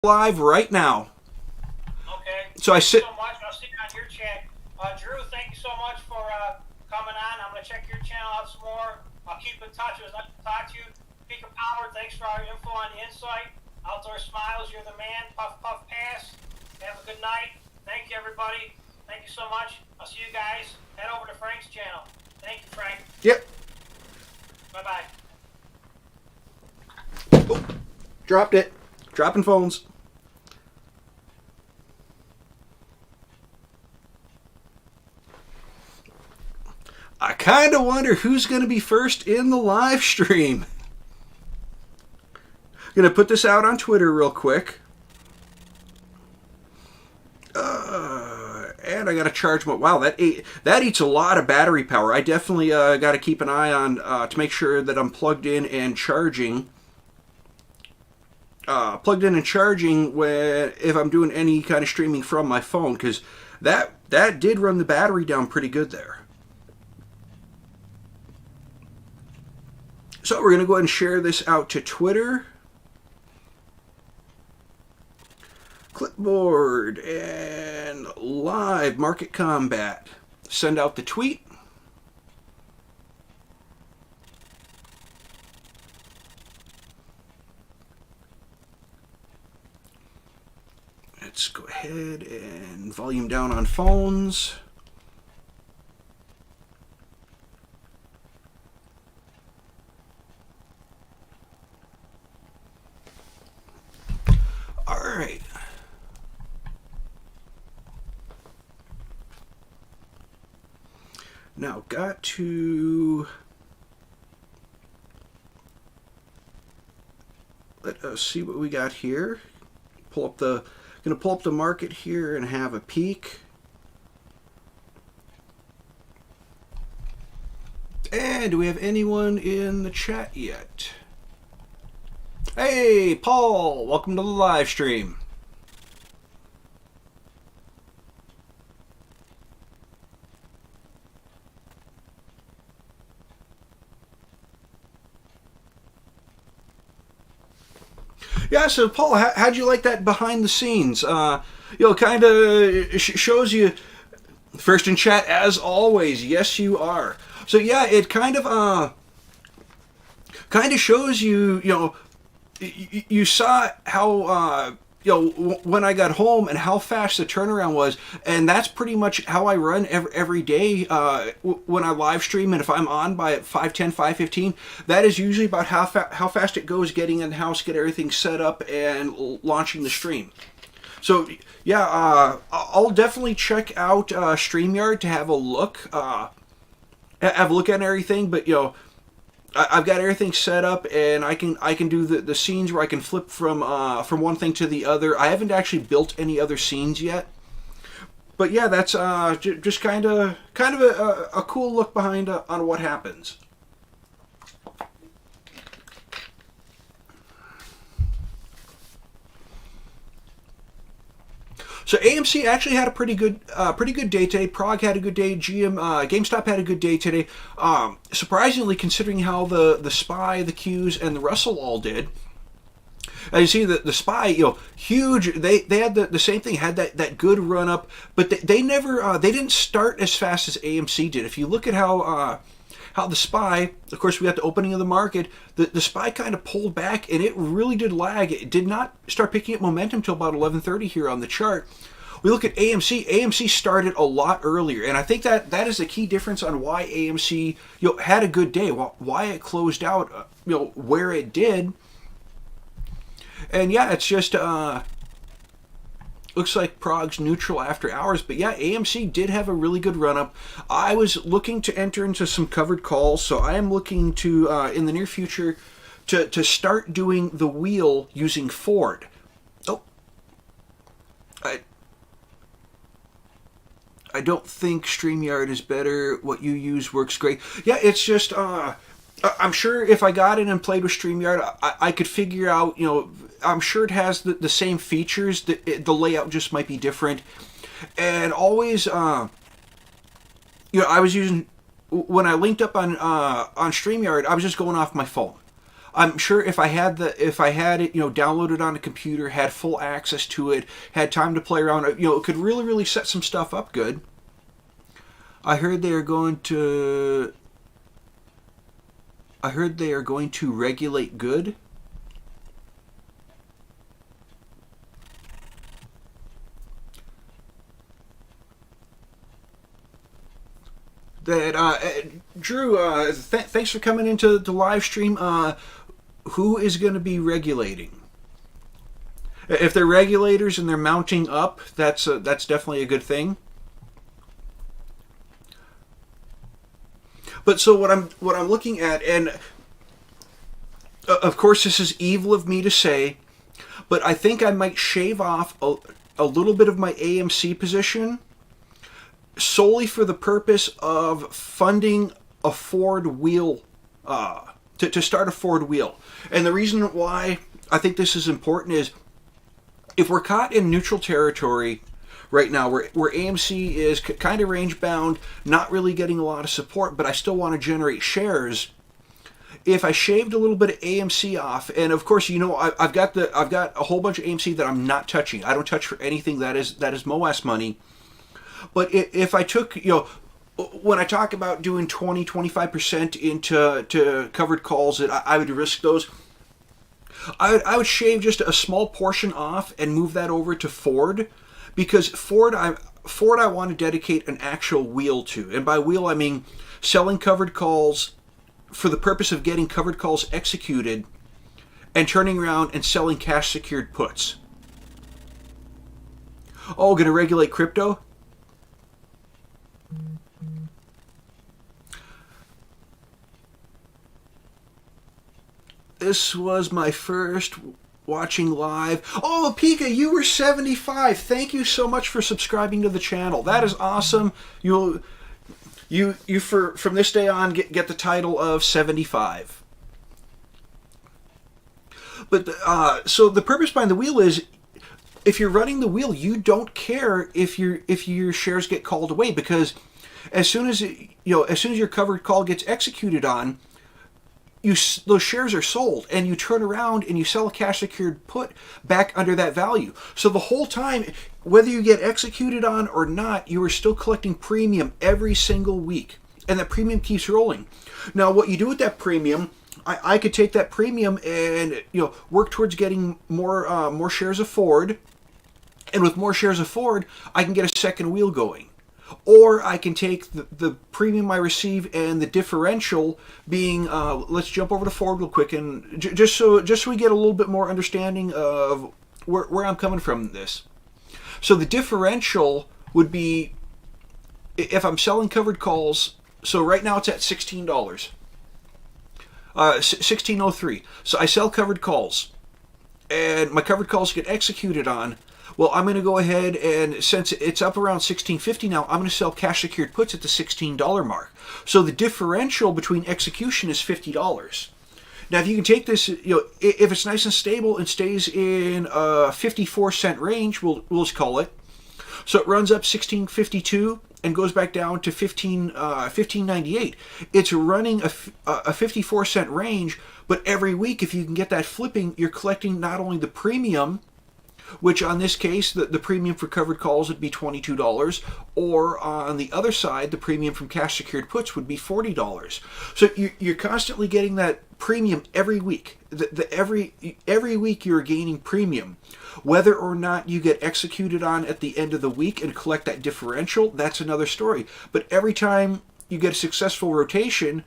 Live right now. Okay. So I Thank you sit. so much. I'll see you on your chat. Drew, thank you so much for coming on. I'm going to check your channel out some more. I'll keep in touch. It was nice to talk to you. Speaker Power, thanks for our info on the insight. Outdoor Smiles, you're the man. Puff, puff, pass. Have a good night. Thank you, everybody. Thank you so much. I'll see you guys. Head over to Frank's channel. Thank you, Frank. Yep. Bye-bye. Oh, dropped it. Dropping phones. I kind of wonder who's going to be first in the live stream. Going to put this out on Twitter real quick. And I got to charge my... Wow, that eats a lot of battery power. I definitely got to keep an eye on to make sure that I'm plugged in and charging. When if I'm doing any kind of streaming from my phone, because that did run the battery down pretty good there. So we're going to go ahead and share this out to Twitter. Clipboard and live market combat. Send out the tweet. Let's go ahead and volume down on phones. All right. Now got to let us see what we got here. Gonna pull up the market here and have a peek. And do we have anyone in the chat yet? Hey, Paul, welcome to the live stream. Yeah, so Paul, how'd you like that behind the scenes? Kind of shows you first in chat as always. Yes, you are. So yeah, it kind of shows you. You saw how when I got home and how fast the turnaround was, and that's pretty much how I run every day when I live stream. And if I'm on by 5:10, 5:15, that is usually about how fast it goes getting in the house, get everything set up, and launching the stream. So yeah, I'll definitely check out StreamYard to have a look at everything. But I've got everything set up, and I can do the scenes where I can flip from one thing to the other. I haven't actually built any other scenes yet, but yeah, that's just kind of a cool look behind on what happens. So AMC actually had a pretty good day today. PROG had a good day. GameStop had a good day today. Surprisingly, considering how the SPY, the Qs, and the Russell all did. As you see, the SPY, huge. They had the same thing. Had that good run up, but they never they didn't start as fast as AMC did. If you look at how the SPY, of course, we got the opening of the market. The SPY kind of pulled back, and it really did lag. It did not start picking up momentum until about 11:30 here on the chart. We look at AMC. AMC started a lot earlier, and I think that is the key difference on why AMC had a good day, why it closed out where it did. And yeah, it's just looks like PROG's neutral after hours, but yeah, AMC did have a really good run up. I was looking to enter into some covered calls, so I am looking to in the near future to start doing the wheel using Ford. Oh, I don't think StreamYard is better. What you use works great. Yeah, it's just I'm sure if I got in and played with StreamYard, I could figure out, I'm sure it has the same features. The layout just might be different. And always, I was using, when I linked up on StreamYard, I was just going off my phone. I'm sure if I had it, downloaded on a computer, had full access to it, had time to play around, it could really, really set some stuff up good. I heard they are going to regulate good. That Drew, thanks for coming into the live stream. Who is going to be regulating? If they're regulators and they're mounting up, that's definitely a good thing. But so what I'm looking at, and of course this is evil of me to say, but I think I might shave off a little bit of my AMC position solely for the purpose of funding a Ford wheel, to start a Ford wheel. And the reason why I think this is important is if we're caught in neutral territory right now, where AMC is kind of range bound, not really getting a lot of support, but I still want to generate shares. If I shaved a little bit of AMC off, and of course, I've got a whole bunch of AMC that I'm not touching. I don't touch for anything that is MOAS money. But if I took, when I talk about doing 20-25% into covered calls, that I would risk those, I would shave just a small portion off and move that over to Ford, because Ford I want to dedicate an actual wheel to. And by wheel, I mean selling covered calls for the purpose of getting covered calls executed and turning around and selling cash secured puts. Oh, going to regulate crypto? This was my first watching live. Oh, Pika, you were 75. Thank you so much for subscribing to the channel. That is awesome. You from this day on get the title of 75. But so the purpose behind the wheel is, if you're running the wheel, you don't care if your shares get called away, because as soon as your covered call gets executed on, those shares are sold, and you turn around and you sell a cash secured put back under that value. So the whole time, whether you get executed on or not, you are still collecting premium every single week, and that premium keeps rolling. Now, what you do with that premium, I could take that premium and work towards getting more shares of Ford, and with more shares of Ford, I can get a second wheel going. Or I can take the premium I receive and the differential being, let's jump over to Ford real quick, and just so we get a little bit more understanding of where I'm coming from this. So the differential would be, if I'm selling covered calls, so right now it's at $16, $16.03. So I sell covered calls, and my covered calls get executed on. Well, I'm going to go ahead, and since it's up around $16.50 now, I'm going to sell cash secured puts at the $16 mark. So the differential between execution is $50. Now, if you can take this, if it's nice and stable and stays in a 54-cent range, we'll just call it. So it runs up $16.52 and goes back down to $15.98. It's running a 54-cent range, but every week, if you can get that flipping, you're collecting not only the premium, which on this case, the premium for covered calls would be $22, or on the other side, the premium from cash secured puts would be $40. So you're constantly getting that premium every week. Every week you're gaining premium. Whether or not you get executed on at the end of the week and collect that differential, that's another story. But every time you get a successful rotation,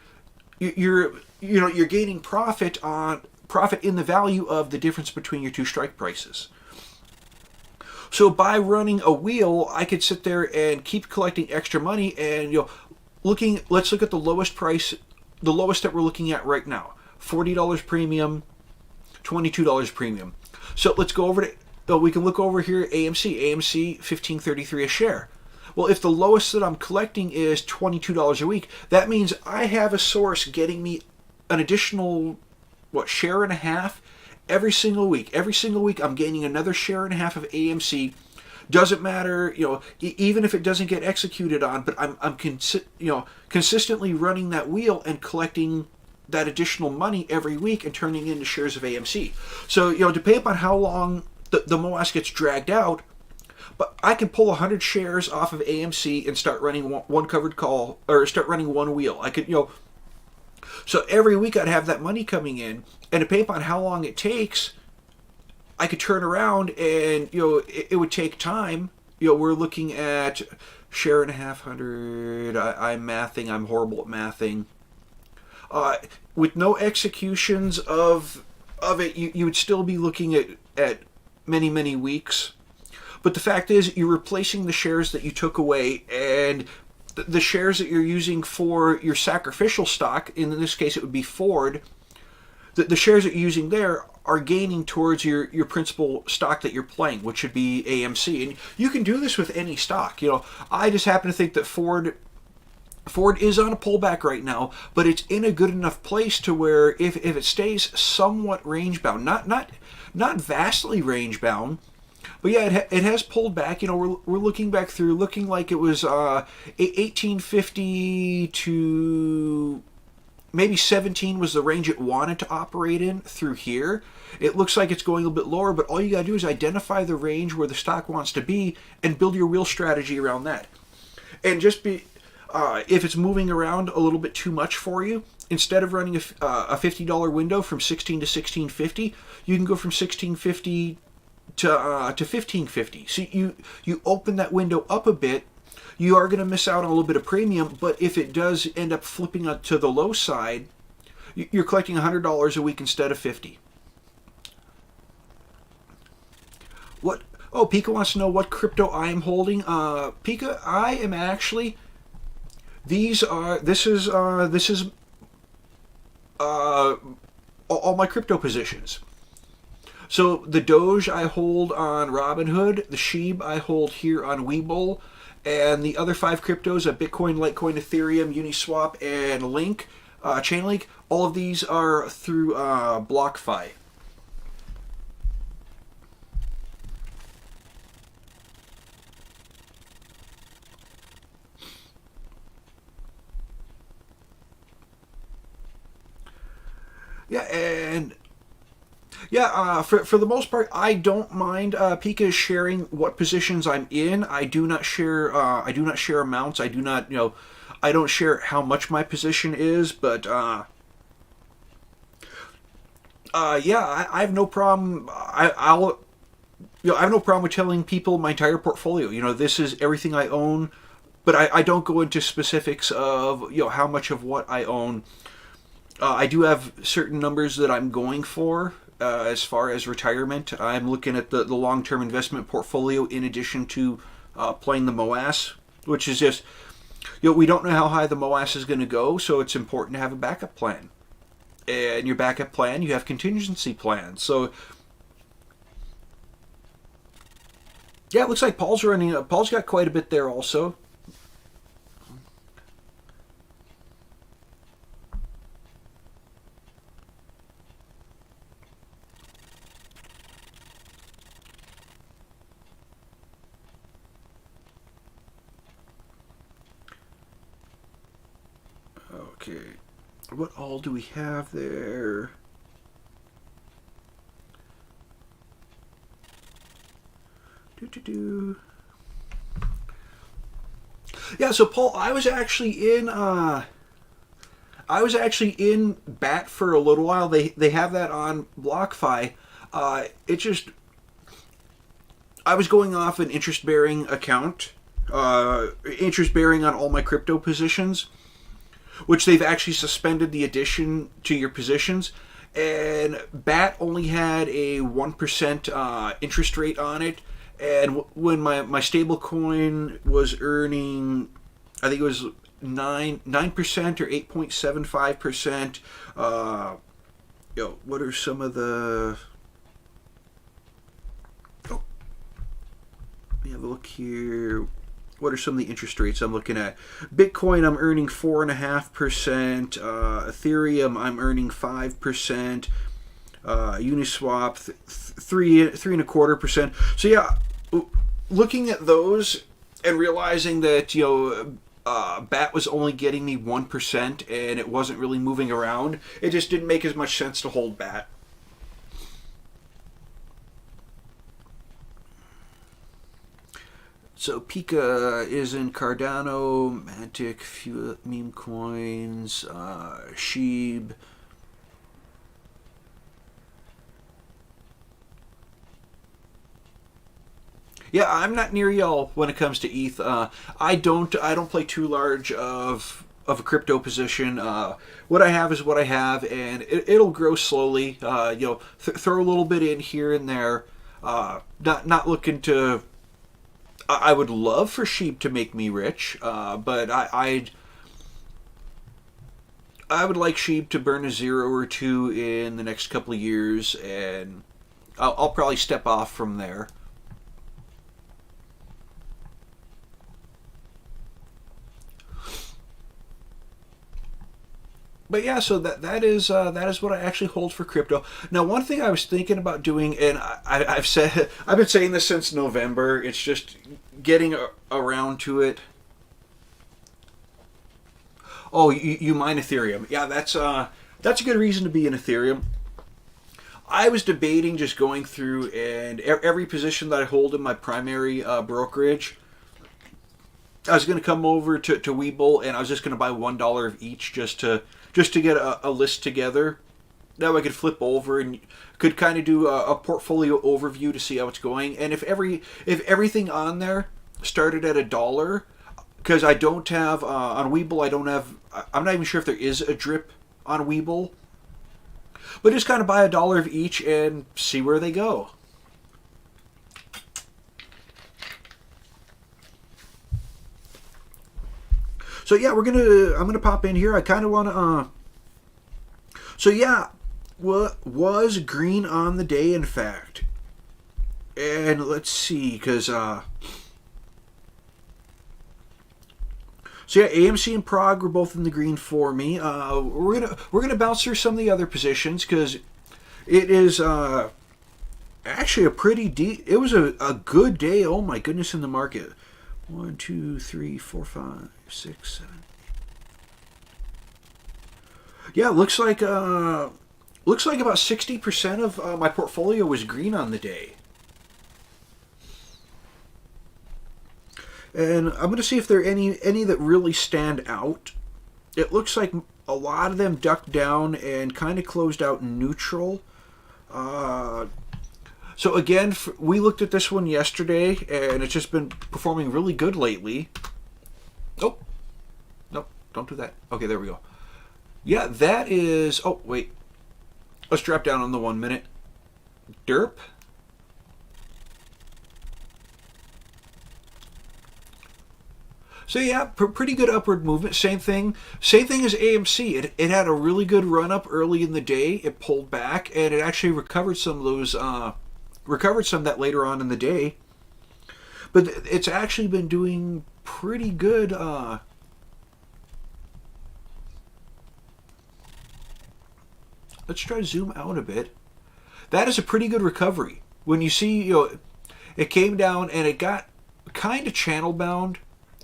you're gaining profit in the value of the difference between your two strike prices. So by running a wheel, I could sit there and keep collecting extra money, and let's look at the lowest price, the lowest that we're looking at right now. $40 premium, $22 premium. So let's go over to, we can look over here, AMC $15.33 a share. Well, if the lowest that I'm collecting is $22 a week, that means I have a source getting me an additional, share and a half every single week. Every single week I'm gaining another share and a half of AMC. Doesn't matter, even if it doesn't get executed on, but I'm consistently running that wheel and collecting that additional money every week and turning into shares of AMC. So, depending upon how long the MOAS gets dragged out, but I can pull 100 shares off of AMC and start running one covered call, or start running one wheel. I could, so every week I'd have that money coming in, and depending upon how long it takes, I could turn around and, it would take time. We're looking at share and a half hundred. I'm mathing. I'm horrible at mathing. With no executions of it, you would still be looking at many, many weeks. But the fact is, you're replacing the shares that you took away, and the shares that you're using for your sacrificial stock, in this case it would be Ford, the shares that you're using there are gaining towards your principal stock that you're playing, which would be AMC. And you can do this with any stock. I just happen to think that Ford is on a pullback right now, but it's in a good enough place to where if it stays somewhat range bound, not vastly range bound, but yeah, it has pulled back. We're looking back through, looking like it was 1850 to maybe 17 was the range it wanted to operate in through here. It looks like it's going a little bit lower, but all you gotta do is identify the range where the stock wants to be and build your wheel strategy around that. And just be, if it's moving around a little bit too much for you, instead of running a $50 window from 16 to 1650, you can go from 1650 to 1550. So you open that window up a bit. You are going to miss out on a little bit of premium, but if it does end up flipping up to the low side, you're collecting $100 a week instead of $50. What? Oh, Pika wants to know what crypto I am holding. Pika, I am actually. This is all my crypto positions. So the Doge I hold on Robinhood, the Shib I hold here on Webull, and the other 5 cryptos are Bitcoin, Litecoin, Ethereum, Uniswap, and Link, Chainlink. All of these are through BlockFi. Yeah, and for the most part, I don't mind Pika sharing what positions I'm in. I do not share amounts. I do not I don't share how much my position is, but I have no problem. I have no problem with telling people my entire portfolio. This is everything I own, but I don't go into specifics of how much of what I own. I do have certain numbers that I'm going for as far as retirement. I'm looking at the long-term investment portfolio in addition to playing the MOAS, which is just, we don't know how high the MOAS is going to go, so it's important to have a backup plan. And your backup plan, you have contingency plans. So, yeah, it looks like Paul's got quite a bit there also. Okay, what all do we have there? Yeah, so Paul, I was actually in BAT for a little while. They have that on BlockFi. It just, I was going off an interest-bearing account, interest-bearing on all my crypto positions, which they've actually suspended the addition to your positions. And BAT only had a 1% interest rate on it. And when my stable coin was earning, I think it was 9% or 8.75%. What are some of the? Oh, let me have a look here. What are some of the interest rates I'm looking at? Bitcoin, I'm earning 4.5%. Ethereum, I'm earning 5%. Uniswap, 3.25%. So yeah, looking at those and realizing that BAT was only getting me 1% and it wasn't really moving around. It just didn't make as much sense to hold BAT. So Pika is in Cardano, Mantic, few meme coins, Shib. Yeah, I'm not near y'all when it comes to ETH. I don't play too large of a crypto position. What I have is what I have, and it'll grow slowly. Throw a little bit in here and there. Not looking to. I would love for Sheep to make me rich, but I would like Sheep to burn a 0 or 2 in the next couple of years, and I'll probably step off from there. But yeah, so that is what I actually hold for crypto. Now, one thing I was thinking about doing, and I've been saying this since November. It's just getting around to it. Oh, you mine Ethereum? Yeah, that's a good reason to be in Ethereum. I was debating just going through and every position that I hold in my primary brokerage. I was going to come over to Webull and I was just going to buy $1 of each just to get a list together. That way I could flip over and could kind of do a portfolio overview to see how it's going. And if everything on there started at $1, because I don't have on Webull, I'm not even sure if there is a drip on Webull. But just kind of buy $1 of each and see where they go. So yeah, I'm gonna pop in here. I kind of want to. So yeah, what was green on the day? In fact, and let's see, because so yeah, AMC and PROG were both in the green for me. We're gonna bounce through some of the other positions because it is actually a pretty deep. It was a good day. Oh my goodness, in the market. 1, 2, 3, 4, 5, 6, 7. Yeah, looks like about 60% of my portfolio was green on the day. And I'm going to see if there are any that really stand out. It looks like a lot of them ducked down and kind of closed out neutral. So again, we looked at this one yesterday, and it's just been performing really good lately. Oh, no, don't do that. Okay, there we go. Yeah, that is... Oh, wait. Let's drop down on the 1 minute. Derp. So yeah, pretty good upward movement. Same thing as AMC. It had a really good run up early in the day. It pulled back, and it actually recovered some of those... recovered some of that later on in the day, but it's actually been doing pretty good. Let's try to zoom out a bit. That is a pretty good recovery. When you see, it came down and it got kind of channel bound,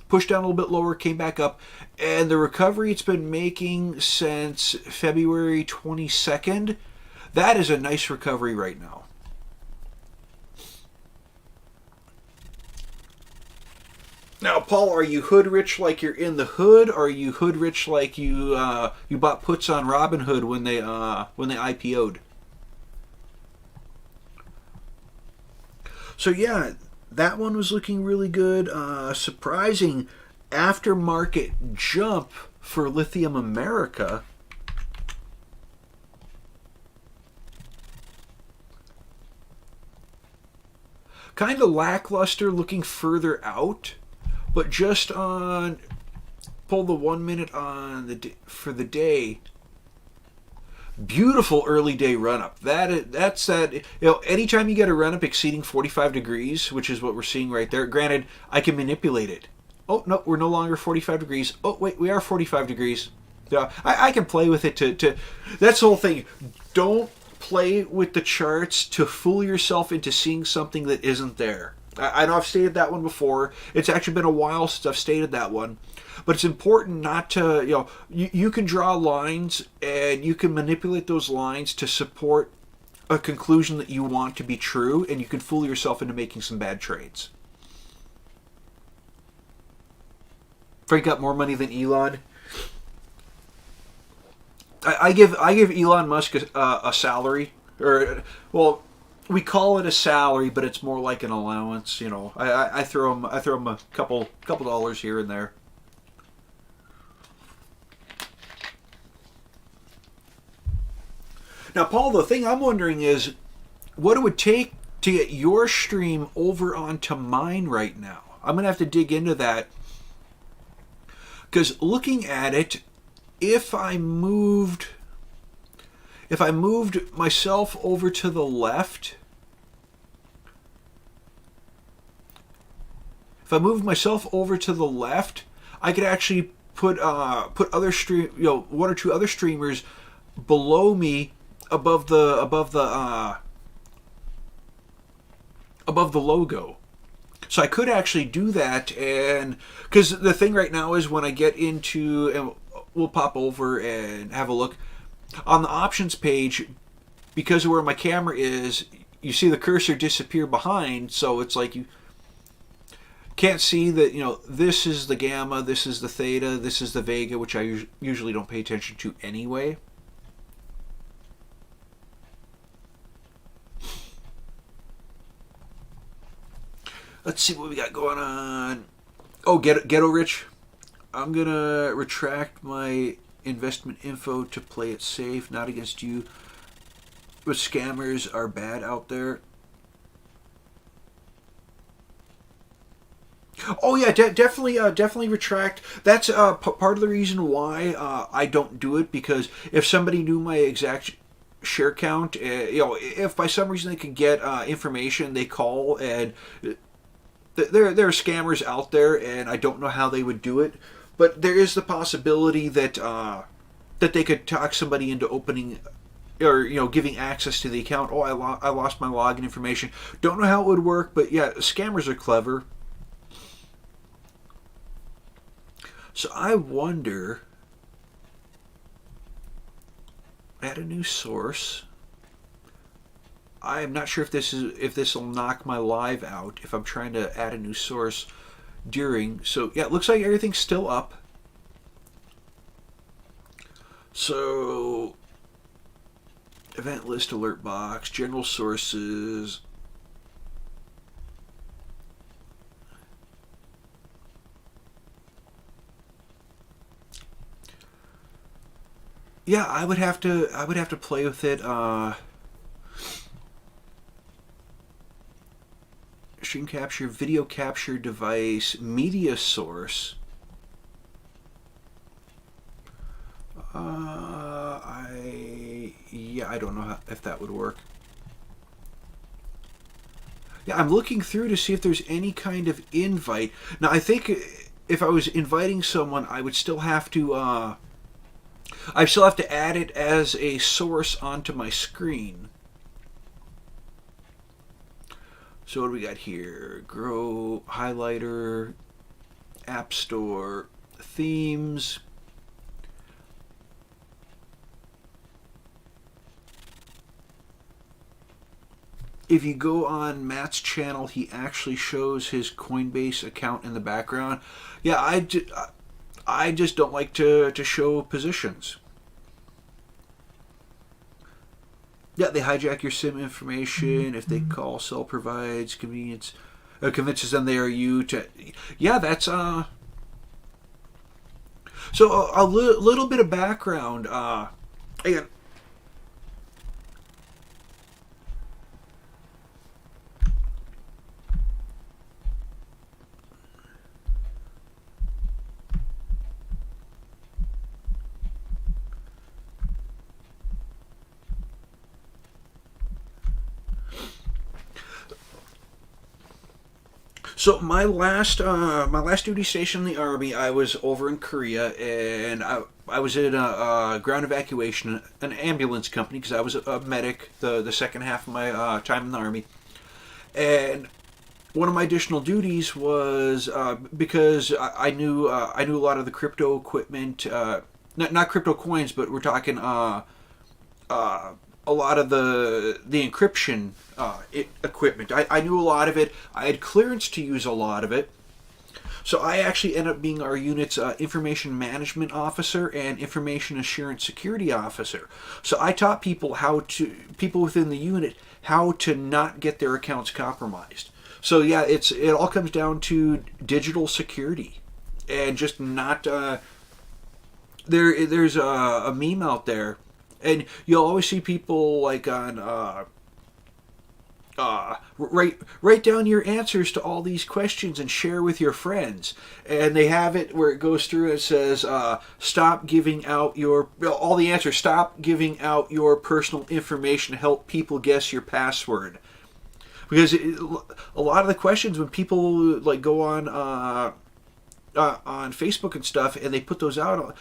pushed down a little bit lower, came back up, and the recovery it's been making since February 22nd, that is a nice recovery right now. Now, Paul, are you hood rich like you're in the hood, or are you hood rich like you bought puts on Robinhood when they IPO'd? So yeah, that one was looking really good. Surprising aftermarket jump for Lithium America. Kind of lackluster looking further out. But just on, pull the 1 minute on for the day. Beautiful early day run up. That's anytime you get a run up exceeding 45 degrees, which is what we're seeing right there. Granted, I can manipulate it. Oh no, we're no longer 45 degrees. Oh wait, we are 45 degrees. Yeah, I can play with it to. That's the whole thing. Don't play with the charts to fool yourself into seeing something that isn't there. I know I've stated that one before. It's actually been a while since I've stated that one. But it's important not to, you can draw lines and you can manipulate those lines to support a conclusion that you want to be true, and you can fool yourself into making some bad trades. Frank got more money than Elon. I give Elon Musk a salary, or well, we call it a salary, but it's more like an allowance. I throw him a couple dollars here and there. Now, Paul, the thing I'm wondering is, what it would take to get your stream over onto mine right now. I'm gonna have to dig into that, because looking at it, if I moved myself over to the left, I could actually put other one or two other streamers below me above the logo. So I could actually do that, and because the thing right now is when I get into, and we'll pop over and have a look on the options page, because of where my camera is, you see the cursor disappear behind, so it's like you can't see that, this is the gamma, this is the theta, this is the vega, which I usually don't pay attention to anyway. Let's see what we got going on. Oh, Ghetto Rich. I'm going to retract my investment info to play it safe, not against you. But scammers are bad out there. Oh yeah, definitely retract. That's part of the reason why I don't do it, because if somebody knew my exact share count, if by some reason they could get information, they call, and there are scammers out there, and I don't know how they would do it, but there is the possibility that that they could talk somebody into opening or giving access to the account. Oh, I lost my login information. Don't know how it would work, but yeah, scammers are clever. So I wonder, add a new source. I am not sure if this will knock my live out if I'm trying to add a new source during. So yeah, it looks like everything's still up. So event list, alert box, general sources. Yeah, I would have to play with it. Stream capture, video capture device, media source. I don't know if that would work. Yeah, I'm looking through to see if there's any kind of invite. Now, I think if I was inviting someone, I would still have to. I still have to add it as a source onto my screen. So what do we got here? Grow, highlighter, App Store, themes. If you go on Matt's channel, he actually shows his Coinbase account in the background. Yeah, I just don't like to show positions. Yeah, they hijack your SIM information. If they call, cell provides convenience, convinces them they are you to. Yeah, that's So a little bit of background. Again. So my last duty station in the Army, I was over in Korea, and I was in a ground evacuation, an ambulance company, because I was a medic the second half of my time in the Army. And one of my additional duties was because I knew a lot of the crypto equipment, not crypto coins, but we're talking a lot of the encryption equipment. I knew a lot of it. I had clearance to use a lot of it. So I actually ended up being our unit's information management officer and information assurance security officer. So I taught people people within the unit how to not get their accounts compromised. So yeah, it all comes down to digital security and just not there's a meme out there, and you'll always see people like on write down your answers to all these questions and share with your friends. And they have it where it goes through and it says, stop giving out all the answers. Stop giving out your personal information to help people guess your password. Because a lot of the questions when people like go on Facebook and stuff and they put those out,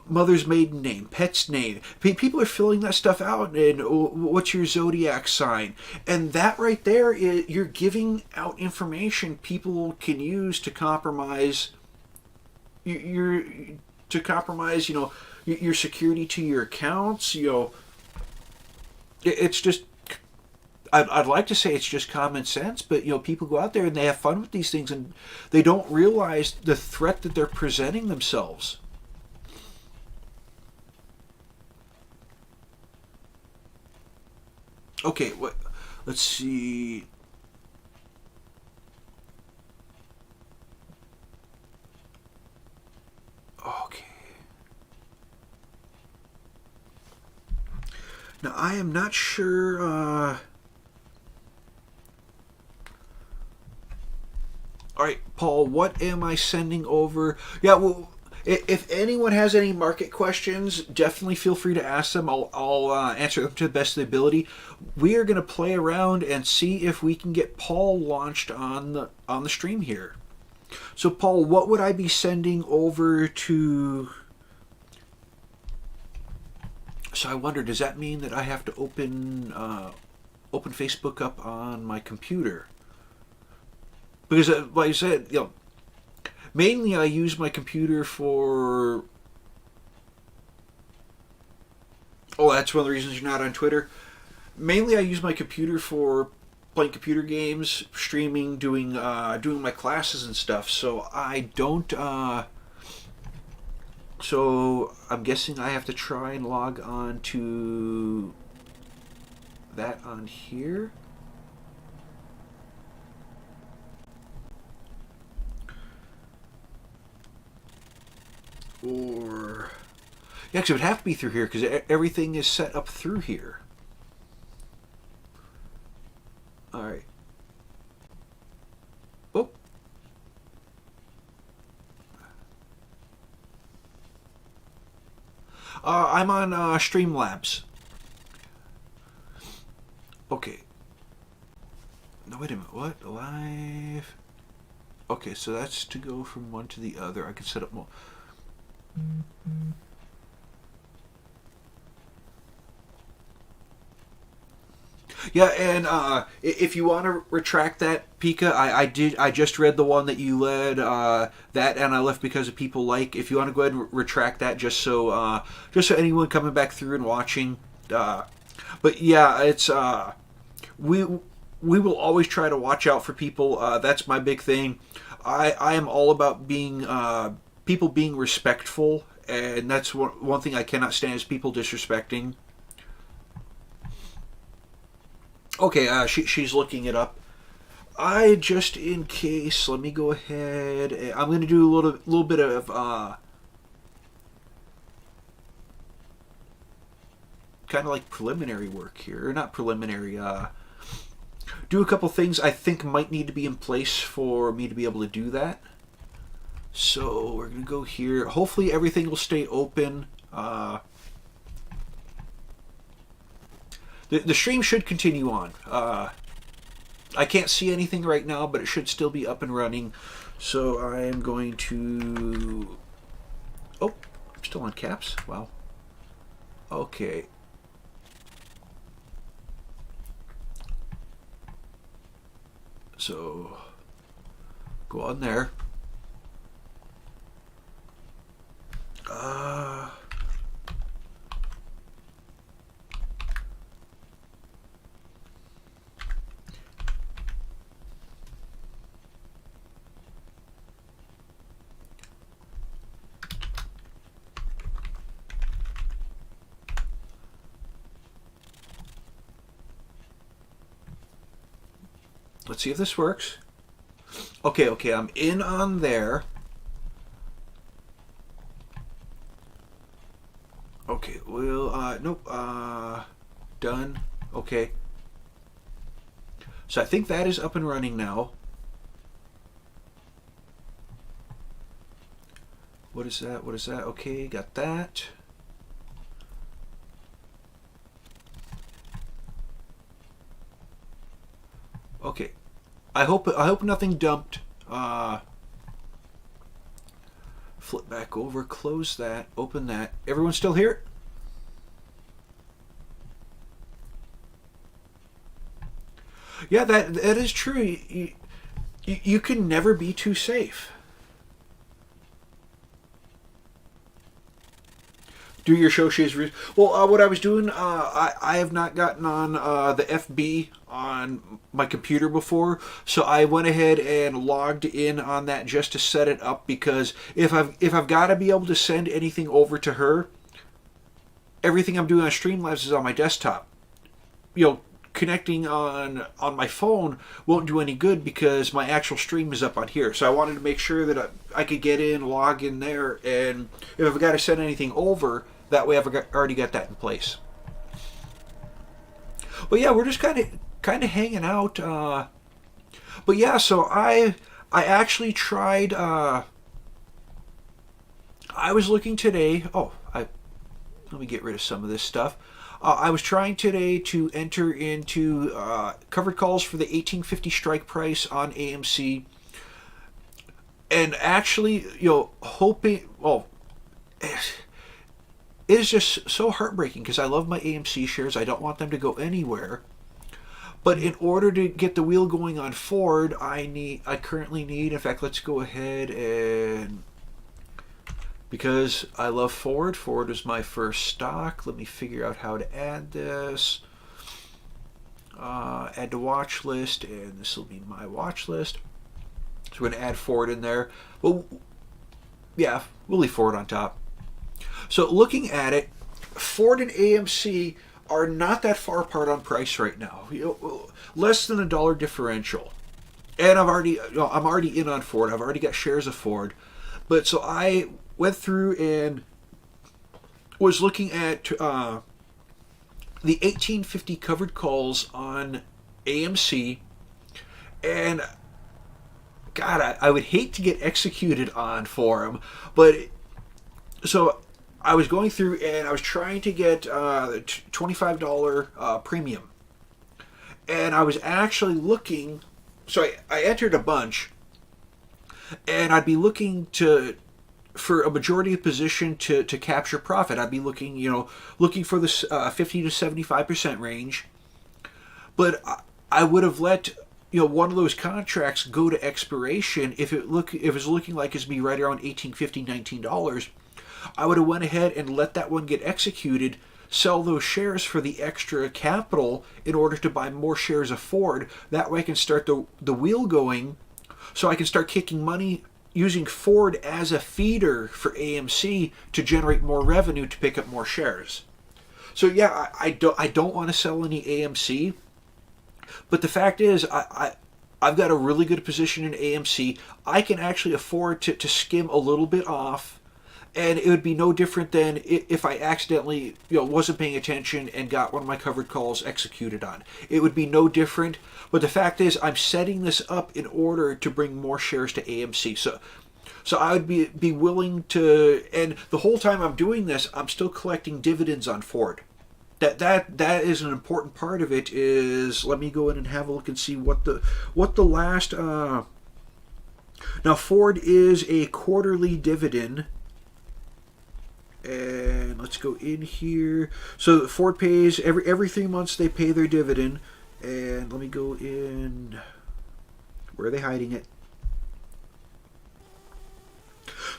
mother's maiden name, pet's name. People are filling that stuff out, and what's your zodiac sign? And that right there, you're giving out information people can use to compromise your security to your accounts. It's just. I'd like to say it's just common sense, but people go out there and they have fun with these things, and they don't realize the threat that they're presenting themselves. Okay, let's see. Okay. Now I am not sure. All right, Paul, what am I sending over? Yeah, well, if anyone has any market questions, definitely feel free to ask them. I'll answer them to the best of the ability. We are going to play around and see if we can get Paul launched on the stream here. So, Paul, what would I be sending over to? So I wonder, does that mean that I have to open Facebook up on my computer? Because, like I said, mainly I use my computer for. Oh, that's one of the reasons you're not on Twitter. Mainly, I use my computer for playing computer games, streaming, doing my classes and stuff. So I don't. So I'm guessing I have to try and log on to that on here. Or yeah, because it would have to be through here because everything is set up through here. All right. Oh. I'm on Streamlabs. Okay. No, wait a minute. What? Live? Okay, so that's to go from one to the other. I can set up more. Yeah, and if you want to retract that, Pika, I just read the one that you led, that, and I left because of people like. If you want to go ahead and retract that, just so anyone coming back through and watching. But yeah, it's we will always try to watch out for people. That's my big thing. I am all about being people being respectful, and that's one thing I cannot stand is people disrespecting. Okay, she's looking it up. Just in case, let me go ahead. I'm going to do a little bit of kind of like preliminary work here, or not preliminary. Do a couple things I think might need to be in place for me to be able to do that. So we're going to go here. Hopefully everything will stay open. The stream should continue on. I can't see anything right now, but it should still be up and running. So I am going to... Oh, I'm still on caps. Wow. Okay. So go on there. Let's see if this works. Okay, I'm in on there. Okay, well, nope, done. Okay. So I think that is up and running now. What is that? What is that? Okay, got that. Okay. I hope nothing dumped. Flip back over, close that, open that. Everyone still here? Yeah, that is true. You can never be too safe. Do your Shoshi's. Well, what I was doing, I have not gotten on the FB on my computer before, so I went ahead and logged in on that just to set it up, because if I've got to be able to send anything over to her, everything I'm doing on Streamlabs is on my desktop. Connecting on my phone won't do any good because my actual stream is up on here. So I wanted to make sure that I could get in, log in there, and if I've got to send anything over, that way I've already got that in place. But yeah, we're just kind of hanging out. But yeah, so I actually tried. I was looking today. Let me get rid of some of this stuff. I was trying today to enter into covered calls for the 1850 strike price on AMC, and actually, hoping. Well, it is just so heartbreaking because I love my AMC shares. I don't want them to go anywhere. But in order to get the wheel going on Ford, I currently need. In fact, let's go ahead and. Because I love Ford. Ford is my first stock. Let me figure out how to add this. Add to watch list, and this will be my watch list. So we're going to add Ford in there. Well, yeah, we'll leave Ford on top. So looking at it, Ford and AMC are not that far apart on price right now. Less than $1 differential. And I'm already in on Ford. I've already got shares of Ford. But so I went through and was looking at the 1850 covered calls on AMC, and God, I would hate to get executed on for them, but so I was going through and I was trying to get $25 premium, and I was actually looking. So I entered a bunch, and I'd be looking for a majority of position to capture profit. I'd be looking for this 50 to 75% range. But I would have let one of those contracts go to expiration if it was looking like it's be right around $18.50, $19. I would have went ahead and let that one get executed, sell those shares for the extra capital in order to buy more shares of Ford. That way I can start the wheel going, so I can start kicking money using Ford as a feeder for AMC to generate more revenue to pick up more shares. So yeah, I don't want to sell any AMC, but the fact is I've got a really good position in AMC. I can actually afford to skim a little bit off, and it would be no different than if I accidentally wasn't paying attention and got one of my covered calls executed on. It would be no different. But the fact is, I'm setting this up in order to bring more shares to AMC. So I would be willing to, and the whole time I'm doing this, I'm still collecting dividends on Ford. That is an important part of it. Is let me go in and have a look and see what the last. Now Ford is a quarterly dividend. And let's go in here. So Ford pays every 3 months. They pay their dividend. And let me go in. Where are they hiding it?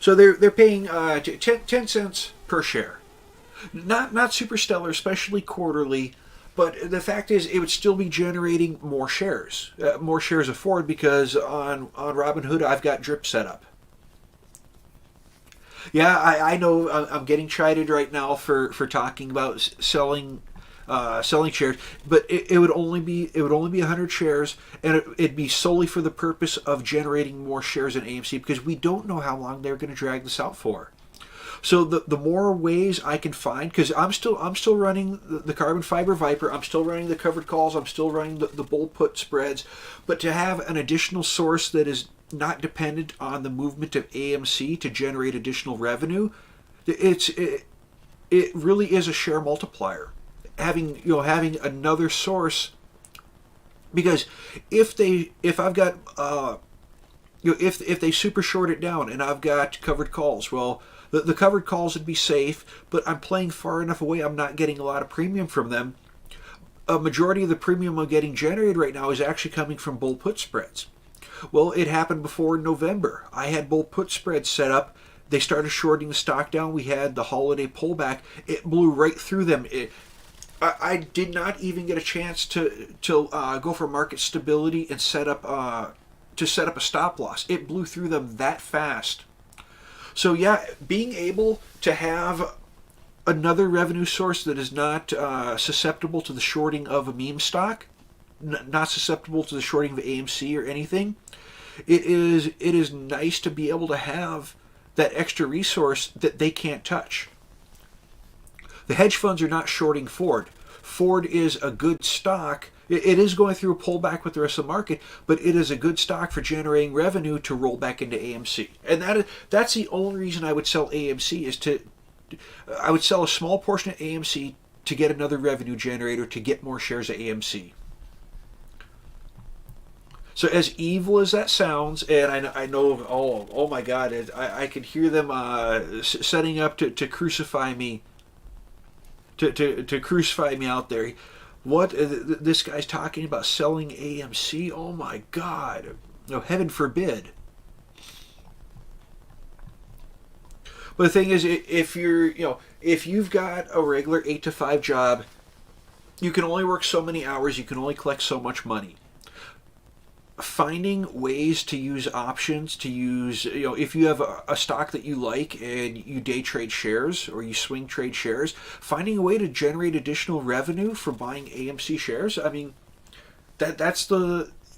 So they're paying 10 cents per share. Not super stellar, especially quarterly. But the fact is, it would still be generating more shares of Ford, because on Robinhood I've got drip set up. Yeah, I know I'm getting chided right now for talking about selling shares, but it would only be 100 shares, and it'd be solely for the purpose of generating more shares in AMC, because we don't know how long they're going to drag this out for. So the more ways I can find, because I'm still running the carbon fiber Viper, I'm still running the covered calls, I'm still running the bull put spreads, but to have an additional source that is not dependent on the movement of AMC to generate additional revenue, it really is a share multiplier. Having another source, because if I've got if they super short it down and I've got covered calls, well, the covered calls would be safe, but I'm playing far enough away, I'm not getting a lot of premium from them. A majority of the premium I'm getting generated right now is actually coming from bull put spreads. Well, it happened before in November. I had bull put spreads set up. They started shorting the stock down. We had the holiday pullback. It blew right through them. I did not even get a chance to go for market stability and set up a stop loss. It blew through them that fast. So yeah, being able to have another revenue source that is not susceptible to the shorting of a meme stock, not susceptible to the shorting of AMC or anything, it is nice to be able to have that extra resource that they can't touch. The hedge funds are not shorting Ford. Ford is a good stock. It is going through a pullback with the rest of the market, but it is a good stock for generating revenue to roll back into AMC. And that's the only reason I would sell AMC, I would sell a small portion of AMC to get another revenue generator, to get more shares of AMC. So as evil as that sounds, and I know, oh my God, I could hear them setting up to crucify me, to crucify me out there. What this guy's talking about selling AMC? Oh my God! No, heaven forbid. But the thing is, if you've got a regular 8 to 5 job, you can only work so many hours. You can only collect so much money. Finding ways to use options, if you have a stock that you like and you day trade shares or you swing trade shares, finding a way to generate additional revenue for buying AMC shares, I mean,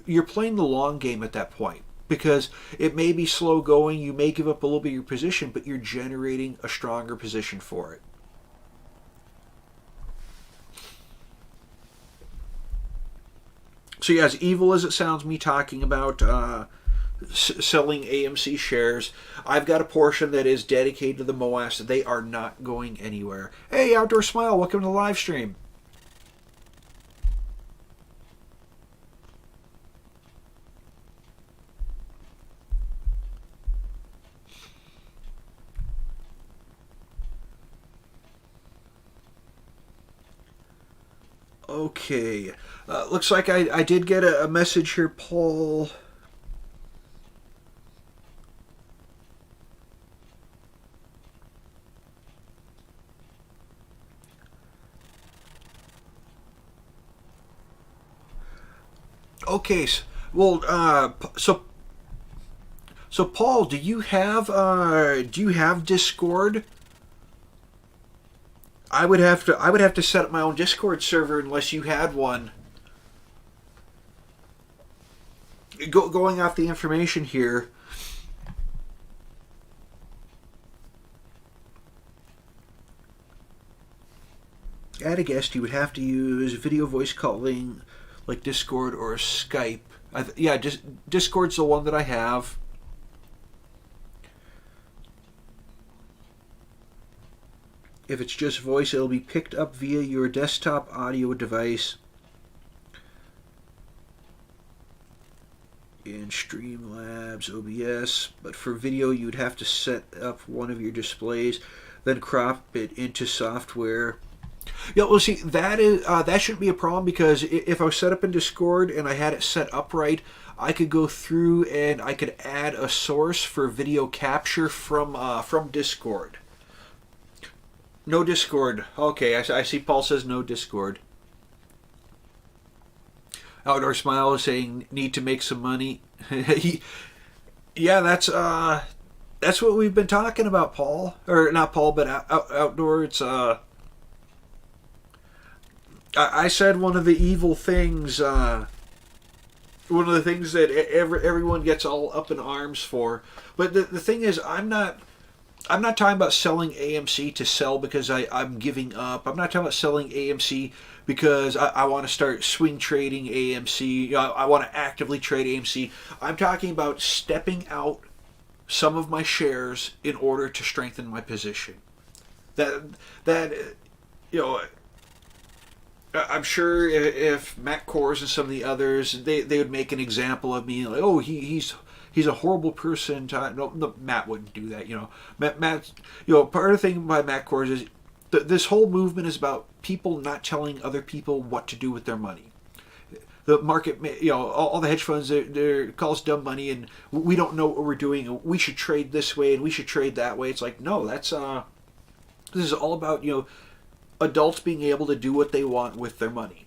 you're playing the long game at that point, because it may be slow going, you may give up a little bit of your position, but you're generating a stronger position for it. So yeah, as evil as it sounds, me talking about selling AMC shares, I've got a portion that is dedicated to the MOAS. They are not going anywhere. Hey, Outdoor Smile, welcome to the live stream. Okay, looks like I did get a message here, Paul. Okay, well, so Paul, do you have Discord? I would have to set up my own Discord server unless you had one. Going off the information here, add a guest, you would have to use video voice calling like Discord or Skype. Yeah, just Discord's the one that I have. If it's just voice, it'll be picked up via your desktop audio device in Streamlabs, OBS. But for video, you'd have to set up one of your displays, then crop it into software. Yeah, well, see, that shouldn't be a problem, because if I was set up in Discord and I had it set up right, I could go through and I could add a source for video capture from Discord. No Discord. Okay, I see Paul says no Discord. Outdoor Smile is saying need to make some money. Yeah, that's what we've been talking about, Paul. Or not Paul, but Outdoor. It's I said one of the evil things. One of the things that everyone gets all up in arms for. But the thing is, I'm not talking about selling AMC to sell because I'm giving up. I'm not talking about selling AMC because I want to start swing trading AMC. I want to actively trade AMC. I'm talking about stepping out some of my shares in order to strengthen my position. That I'm sure if Matt Kors and some of the others, they would make an example of me, like, oh, he's a horrible person. No, Matt wouldn't do that. Matt, part of the thing by Matt Kors is this whole movement is about people not telling other people what to do with their money. The market, all the hedge funds, they're call us dumb money, and we don't know what we're doing. We should trade this way, and we should trade that way. It's like, no, this is all about adults being able to do what they want with their money.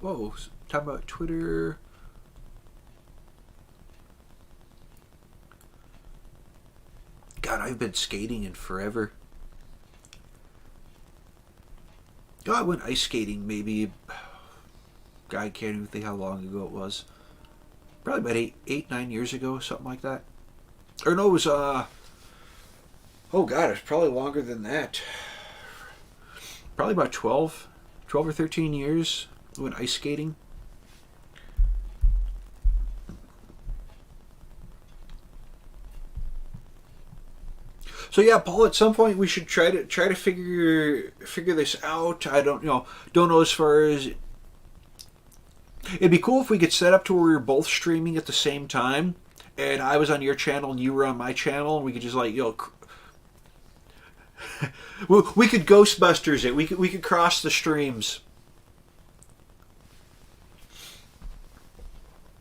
Whoa, talking about Twitter. God, I've been skating in forever. I went ice skating maybe. God, I can't even think how long ago it was. Probably about 9 years ago, something like that. Or no, it was oh God, it's probably longer than that. Probably about 12 or 13 years. I went ice skating. So yeah, Paul. At some point, we should try to figure this out. I don't know as far as. It'd be cool if we could set up to where we were both streaming at the same time, and I was on your channel and you were on my channel, and we could just we could Ghostbusters it. We could cross the streams.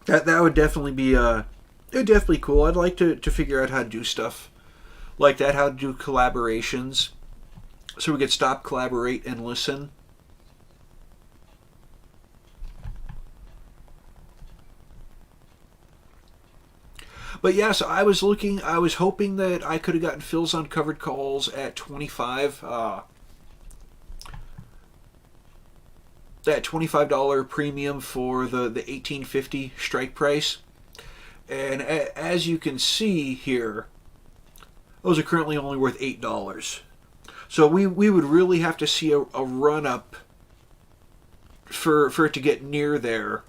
That would definitely be it would definitely cool. I'd like to figure out how to do stuff like that, how to do collaborations, so we could stop, collaborate, and listen. But yes, I was hoping that I could have gotten Phil's uncovered calls at 25. That $25 premium for the 1850 strike price. And as you can see here, those are currently only worth $8. So we would really have to see a run up for it to get near there.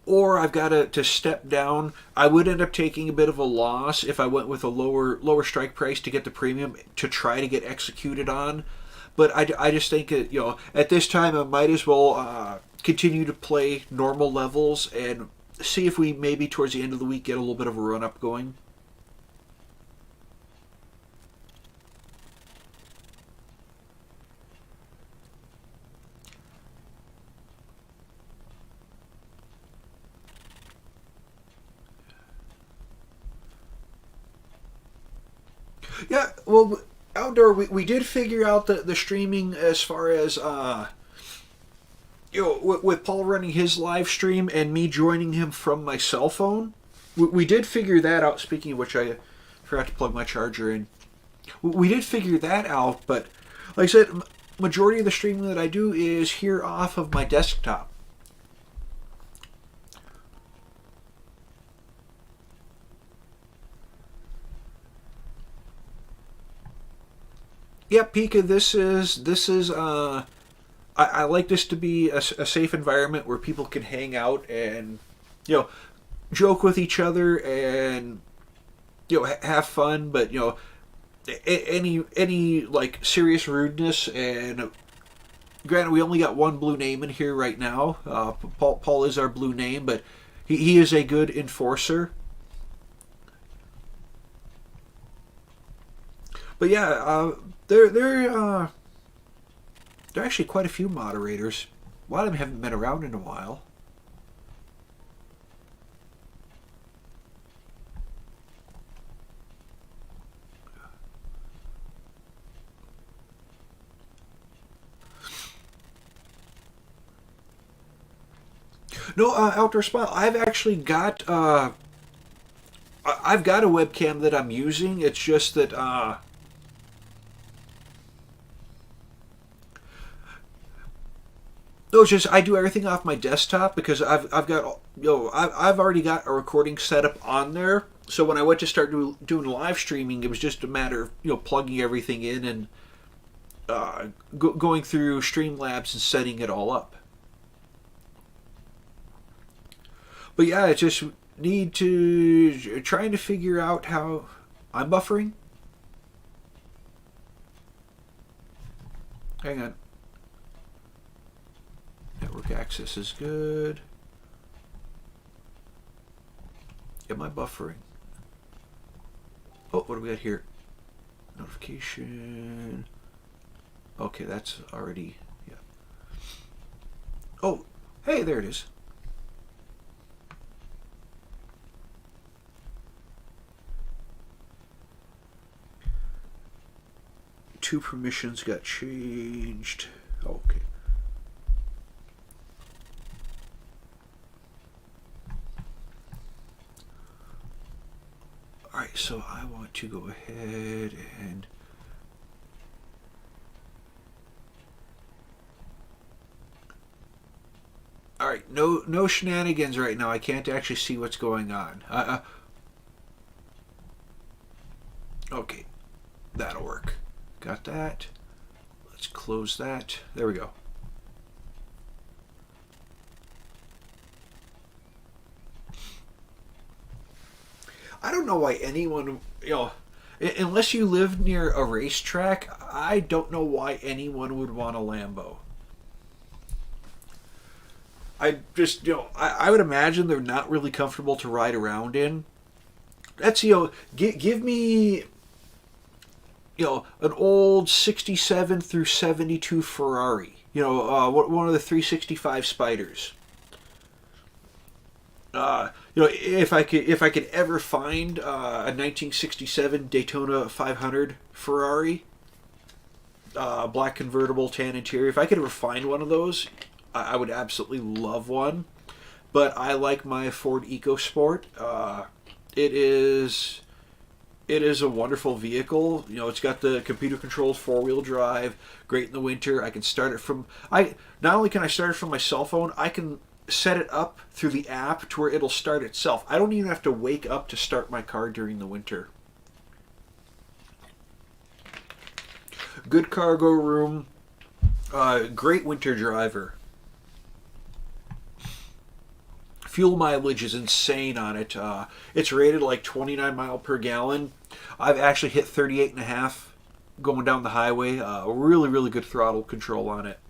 Or I've got to step down. I would end up taking a bit of a loss if I went with a lower strike price to get the premium to try to get executed on. But I just think that, at this time I might as well continue to play normal levels and see if we maybe towards the end of the week get a little bit of a run up going. Yeah, well, Outdoor, we did figure out the streaming as far as, with Paul running his live stream and me joining him from my cell phone. We did figure that out, speaking of which I forgot to plug my charger in. We did figure that out, but like I said, majority of the streaming that I do is here off of my desktop. Yeah, Pika, I like this to be a safe environment where people can hang out and, you know, joke with each other and, you know, have fun, but, you know, any like serious rudeness, and granted we only got one blue name in here right now. Paul is our blue name, but he is a good enforcer. But yeah, there are actually quite a few moderators. A lot of them haven't been around in a while. No, Outdoor Smile. I've got a webcam that I'm using. It's just that no, it's just I do everything off my desktop because I've got, you know, I've already got a recording setup on there. So when I went to start doing live streaming, it was just a matter of, you know, plugging everything in and going through Streamlabs and setting it all up. But yeah, I just need to trying to figure out how I'm buffering. Hang on. Network access is good. Am I buffering? Oh, what do we got here? Notification. Okay, that's already, yeah. Oh, hey, there it is. Two permissions got changed. Okay. Alright, so I want to go ahead and alright, no shenanigans right now. I can't actually see what's going on. Okay, that'll work. Got that. Let's close that. There we go. I don't know why anyone, you know, unless you live near a racetrack, I don't know why anyone would want a Lambo. I just, you know, I would imagine they're not really comfortable to ride around in. That's, you know, give me, you know, an old 67 through 72 Ferrari. You know, one of the 365 Spiders. You know, if I could ever find a 1967 Daytona 500 Ferrari, black convertible, tan interior, if I could ever find one of those, I would absolutely love one. But I like my Ford EcoSport. It is a wonderful vehicle. You know, it's got the computer-controlled four-wheel drive. Great in the winter. I can start it from. Not only can I start it from my cell phone, I can set it up through the app to where it'll start itself. I don't even have to wake up to start my car during the winter. Good cargo room. Great winter driver. Fuel mileage is insane on it. It's rated like 29 mile per gallon. I've actually hit 38.5 going down the highway. Really, really good throttle control on it.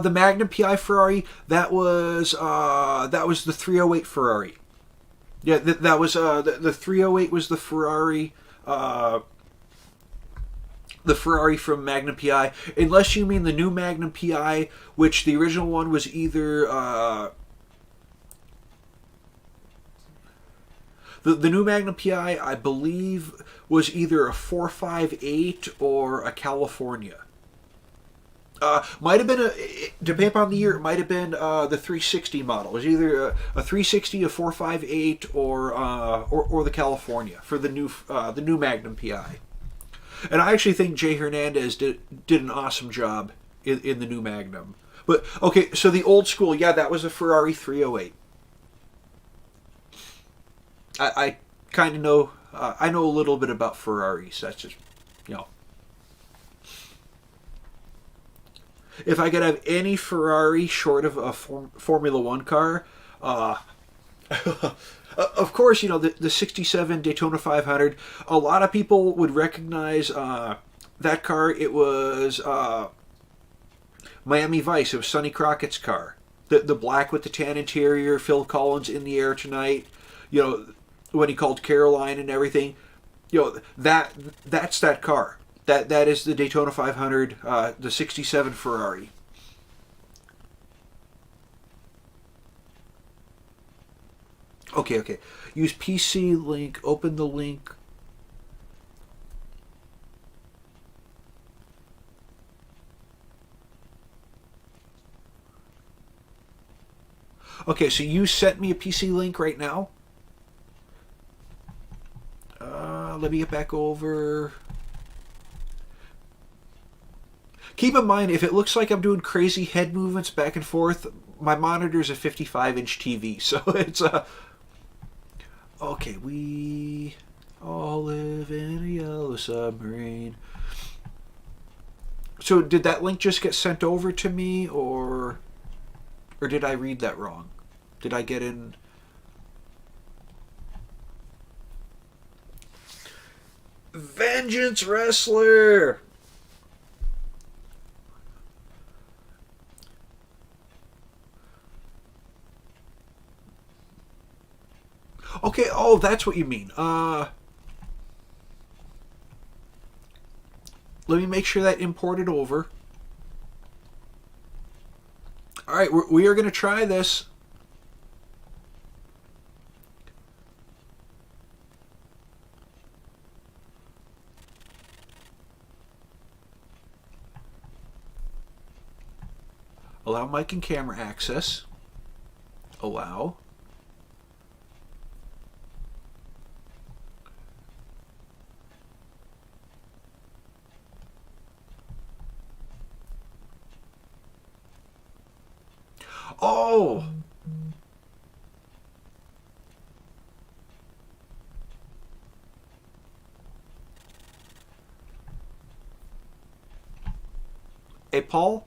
The Magnum PI Ferrari, that was the 308 Ferrari. Yeah, that was the 308 was the Ferrari. The Ferrari from Magnum PI, unless you mean the new Magnum PI, which the original one was either the new Magnum PI, I believe, was either a 458 or a California. Might have been depending upon the year. It might have been the 360 model. It was either a 360, a 458, or the California for the new Magnum PI. And I actually think Jay Hernandez did an awesome job in the new Magnum. But okay, so the old school, yeah, that was a Ferrari 308. I kind of know. I know a little bit about Ferraris. That's just, you know. If I could have any Ferrari short of a Formula One car, of course, you know, the 67 Daytona 500, a lot of people would recognize that car. It was Miami Vice. It was Sonny Crockett's car. The black with the tan interior, Phil Collins in the air tonight, you know, when he called Caroline and everything. You know, that's that car. That is the Daytona 500, the 67 Ferrari. Okay. Use PC link, open the link. Okay, so you sent me a PC link right now. Let me get back over. Keep in mind, if it looks like I'm doing crazy head movements back and forth, my monitor's a 55-inch TV, so it's a... Okay, we all live in a yellow submarine. So did that link just get sent over to me, or did I read that wrong? Did I get in... Vengeance Wrestler! Okay, oh, that's what you mean. Let me make sure that imported over. Alright, we are going to try this. Allow mic and camera access. Allow. Oh! Hey, Paul?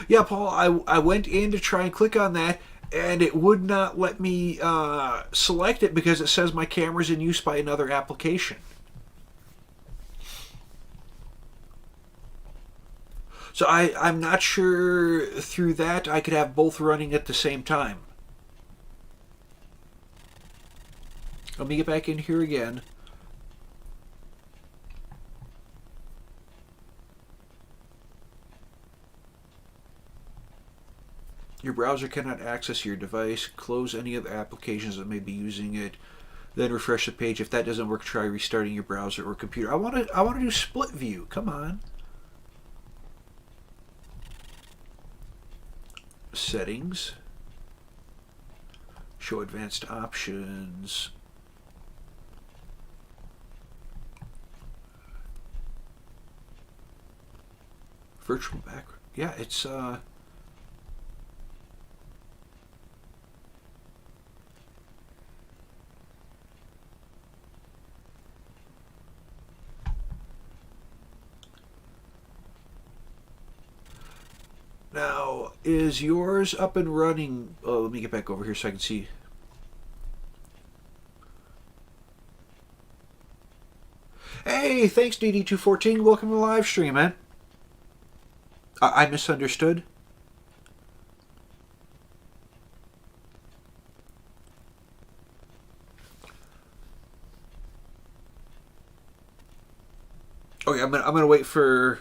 Yeah, Paul, I went in to try and click on that, and it would not let me select it because it says my camera's in use by another application. So I'm not sure through that I could have both running at the same time. Let me get back in here again. Your browser cannot access your device. Close any other applications that may be using it. Then refresh the page. If that doesn't work, try restarting your browser or computer. I want to do split view. Come on. Settings. Show advanced options. Virtual background. Yeah, it's Now, is yours up and running? Oh, let me get back over here so I can see. Hey, thanks DD214. Welcome to the live stream, man. I misunderstood. Okay, I'm gonna wait for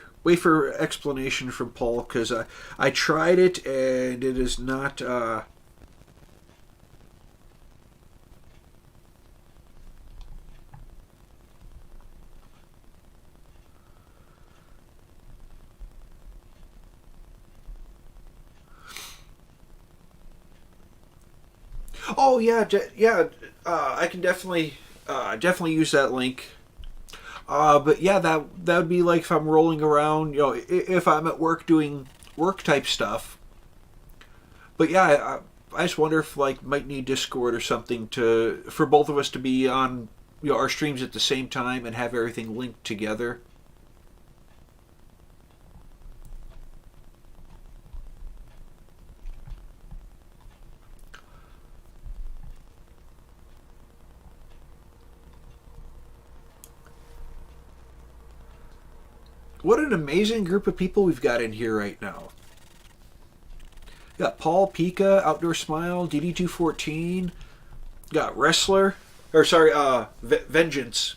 explanation from Paul because I tried it and it is not Oh yeah, yeah. I can definitely use that link. But yeah, that would be like if I'm rolling around, if I'm at work doing work type stuff. But yeah, I just wonder if like might need Discord or something to for both of us to be on our streams at the same time and have everything linked together. What an amazing group of people we've got in here right now. Got Paul, Pika, Outdoor Smile, DD214. Got Wrestler, or sorry, Vengeance.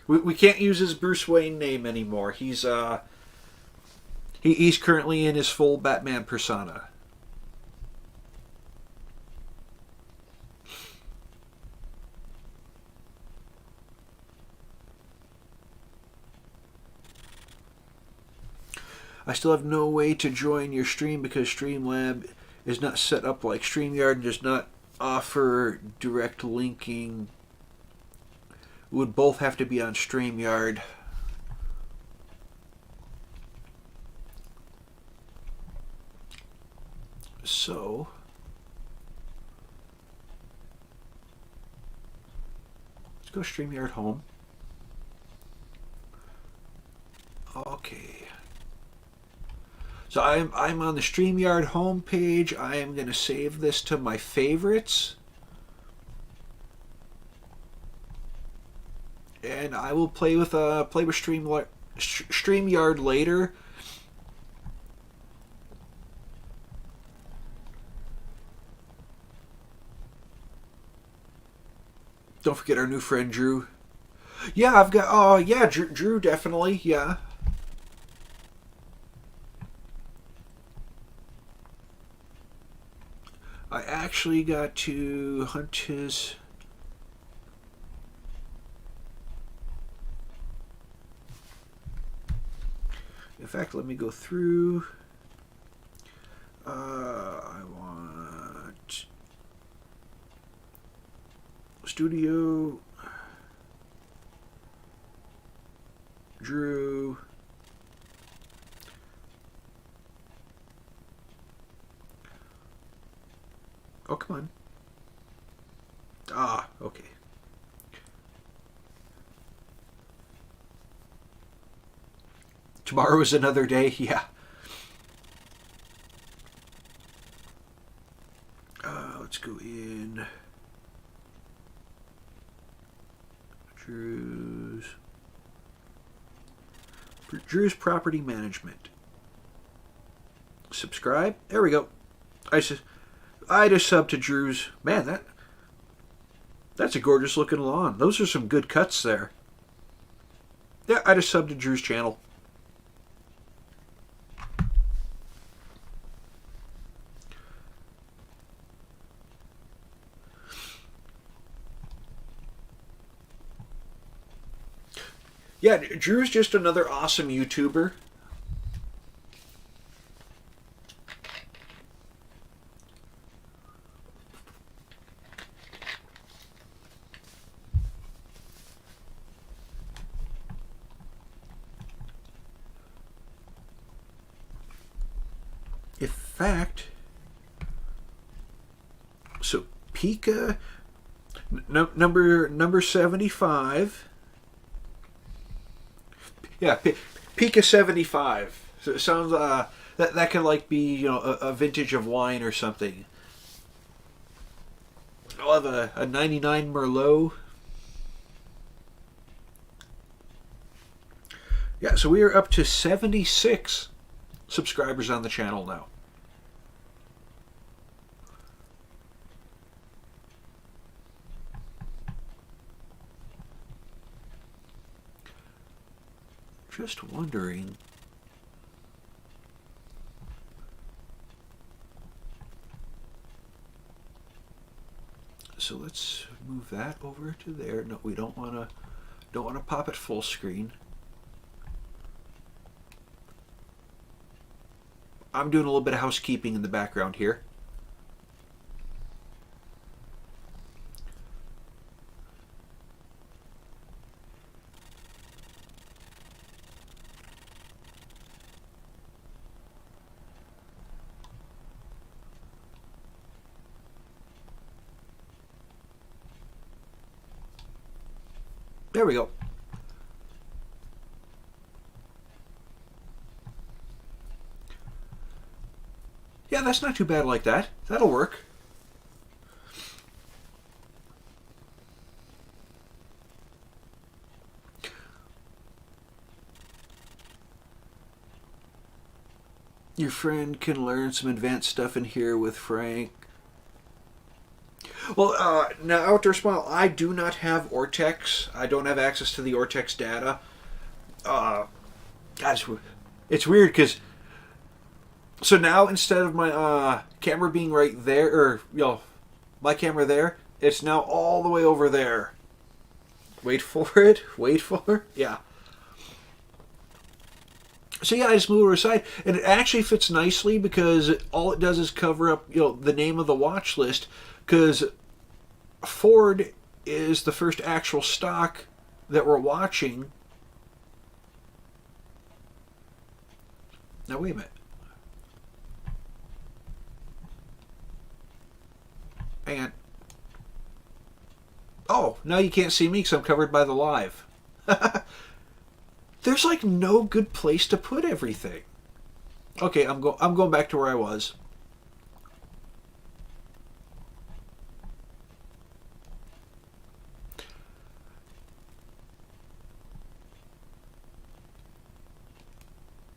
We can't use his Bruce Wayne name anymore. He's currently in his full Batman persona. I still have no way to join your stream because Streamlab is not set up like StreamYard and does not offer direct linking. Would both have to be on StreamYard. So let's go StreamYard home. Okay. So I'm on the StreamYard homepage. I am going to save this to my favorites. And I will play with StreamYard later. Don't forget our new friend Drew. Yeah, I've got. Oh, yeah, Drew definitely. Yeah. I actually got to hunt his. In fact, let me go through. I want Studio, Drew, oh come on, okay. Tomorrow is another day, yeah. Let's go in Drew's Property Management. Subscribe. There we go. I just subbed to Drew's. Man, that's a gorgeous looking lawn. Those are some good cuts there. Yeah, I just subbed to Drew's channel. Yeah, Drew's just another awesome YouTuber. In fact, so Pika number 75. Yeah, Pika 75. So it sounds that can like be a vintage of wine or something. I'll have a 99 Merlot. Yeah, so we are up to 76 subscribers on the channel now. Just wondering. So let's move that over to there. No, we don't want to pop it full screen. I'm doing a little bit of housekeeping in the background here. There we go. Yeah, that's not too bad like that. That'll work. Your friend can learn some advanced stuff in here with Frank. Well, now Outdoor Smile, I do not have Ortex. I don't have access to the Ortex data. Guys, it's weird because so now instead of my camera being right there, or my camera there, it's now all the way over there. Wait for it. Wait for it. Yeah. So yeah, I just move it aside, and it actually fits nicely because all it does is cover up, the name of the watch list. Because Ford is the first actual stock that we're watching. Now wait a minute. Hang on. Oh, now you can't see me because I'm covered by the live. There's like no good place to put everything. Okay, I'm going back to where I was.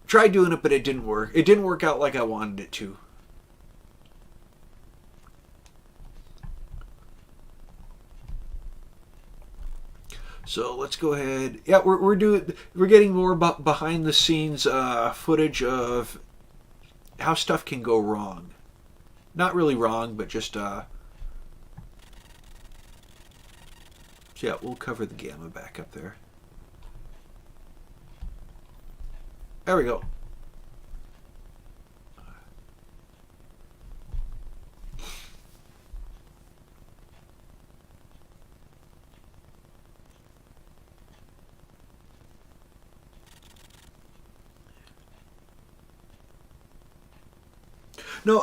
Tried doing it, but it didn't work. It didn't work out like I wanted it to. So let's go ahead. Yeah, we're getting more behind the scenes footage of how stuff can go wrong. Not really wrong, but just so yeah, we'll cover the gamma back up there. There we go. No,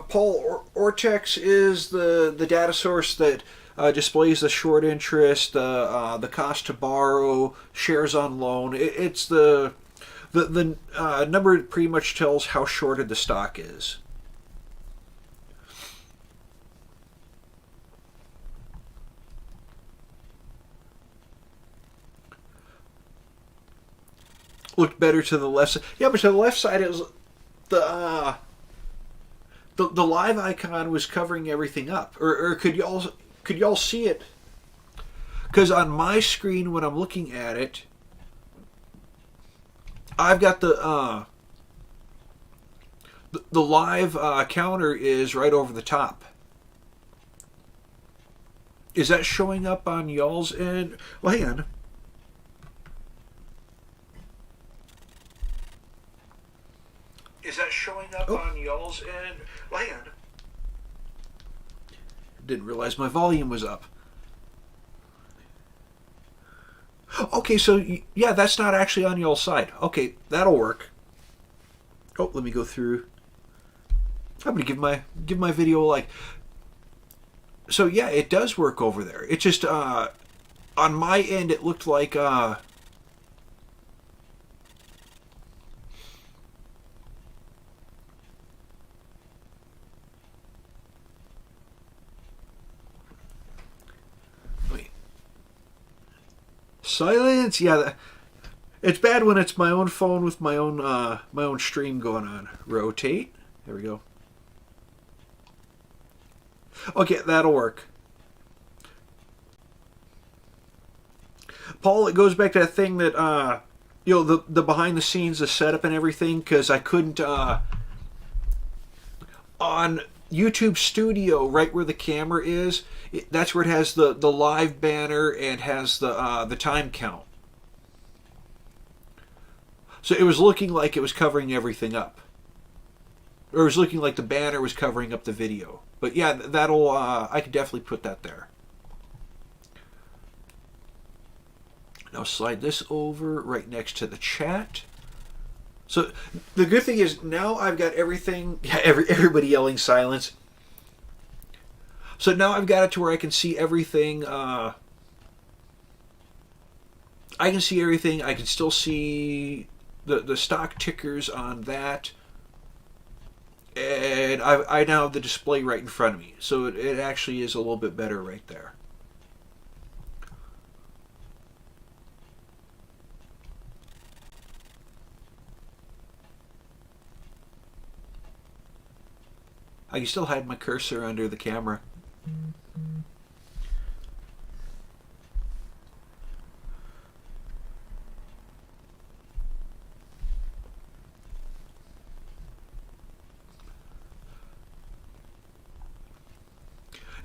Paul, Ortex is the data source that displays the short interest, the cost to borrow, shares on loan. It's the number that pretty much tells how shorted the stock is. Looked better to the left side. Yeah, but to the left side it was the live icon was covering everything up, or could y'all see it? Because on my screen when I'm looking at it, I've got the live counter is right over the top. Is that showing up on y'all's end? Well, hang on. Is that showing up on y'all's end? Well, hang on. Didn't realize my volume was up. Okay, so yeah, that's not actually on y'all's side. Okay, that'll work. Oh, let me go through. I'm gonna give my video a like. So yeah, it does work over there. It just on my end it looked like silence. Yeah, it's bad when it's my own phone with my own stream going on. Rotate. There we go. Okay, that'll work. Paul, it goes back to that thing that the behind the scenes, the setup and everything, because I couldn't on YouTube Studio, right where the camera is, that's where it has the live banner and has the time count. So it was looking like it was covering everything up. Or it was looking like the banner was covering up the video. But yeah, that'll I could definitely put that there. Now slide this over right next to the chat. So the good thing is now I've got everything. Yeah, everybody yelling silence. So now I've got it to where I can see everything I can see everything. I can still see the stock tickers on that, and I now have the display right in front of me, so it actually is a little bit better right there. I can still hide my cursor under the camera.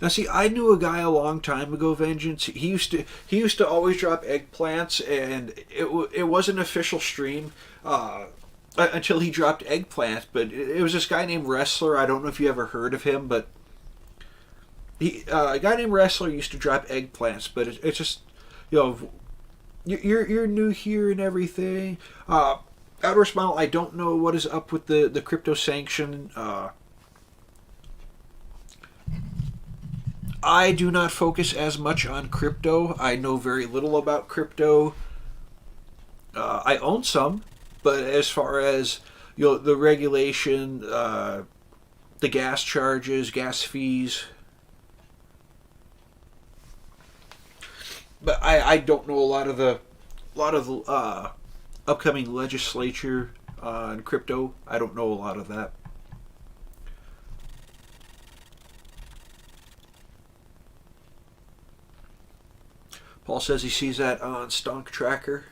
Now, see, I knew a guy a long time ago, Vengeance. He used to always drop eggplants, and it was an official stream until he dropped eggplants. But it was this guy named Wrestler. I don't know if you ever heard of him, but a guy named Wrestler used to drop eggplants. But it's just, you know, you're new here and everything. Outer Smile, I don't know what is up with the crypto sanction. I do not focus as much on crypto. I know very little about crypto. I own some, but as far as the regulation, the gas charges, gas fees, but I don't know a lot of the upcoming legislature on crypto. I don't know a lot of that. Paul says he sees that on Stonk Tracker.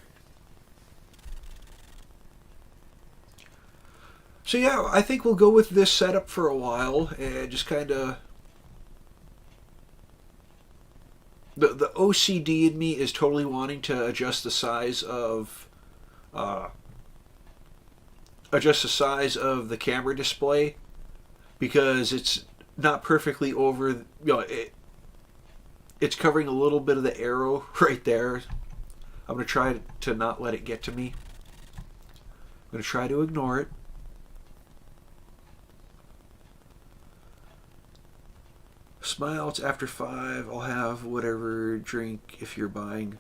So yeah, I think we'll go with this setup for a while and just kind of... The OCD in me is totally wanting to adjust the size of... the camera display, because it's not perfectly over... It's covering a little bit of the arrow right there. I'm going to try to not let it get to me. I'm going to try to ignore it. Smile, it's after 5. I'll have whatever drink if you're buying.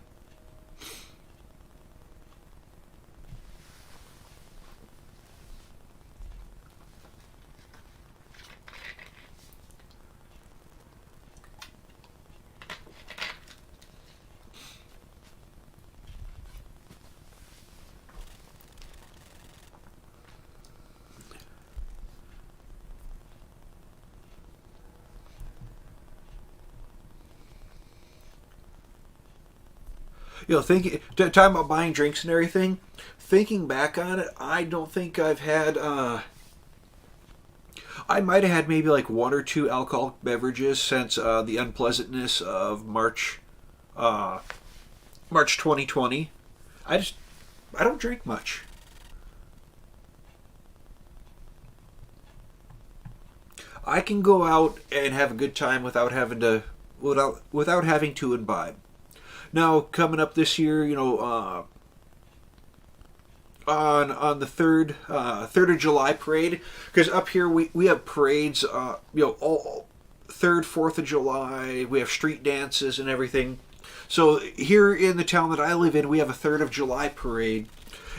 Talking about buying drinks and everything. Thinking back on it, I don't think I've had. I might have had maybe like 1 or 2 alcoholic beverages since the unpleasantness of March 2020. I don't drink much. I can go out and have a good time without having to imbibe. Now, coming up this year, on the 3rd of July parade, because up here we have parades, all 3rd, 4th of July, we have street dances and everything. So here in the town that I live in, we have a 3rd of July parade,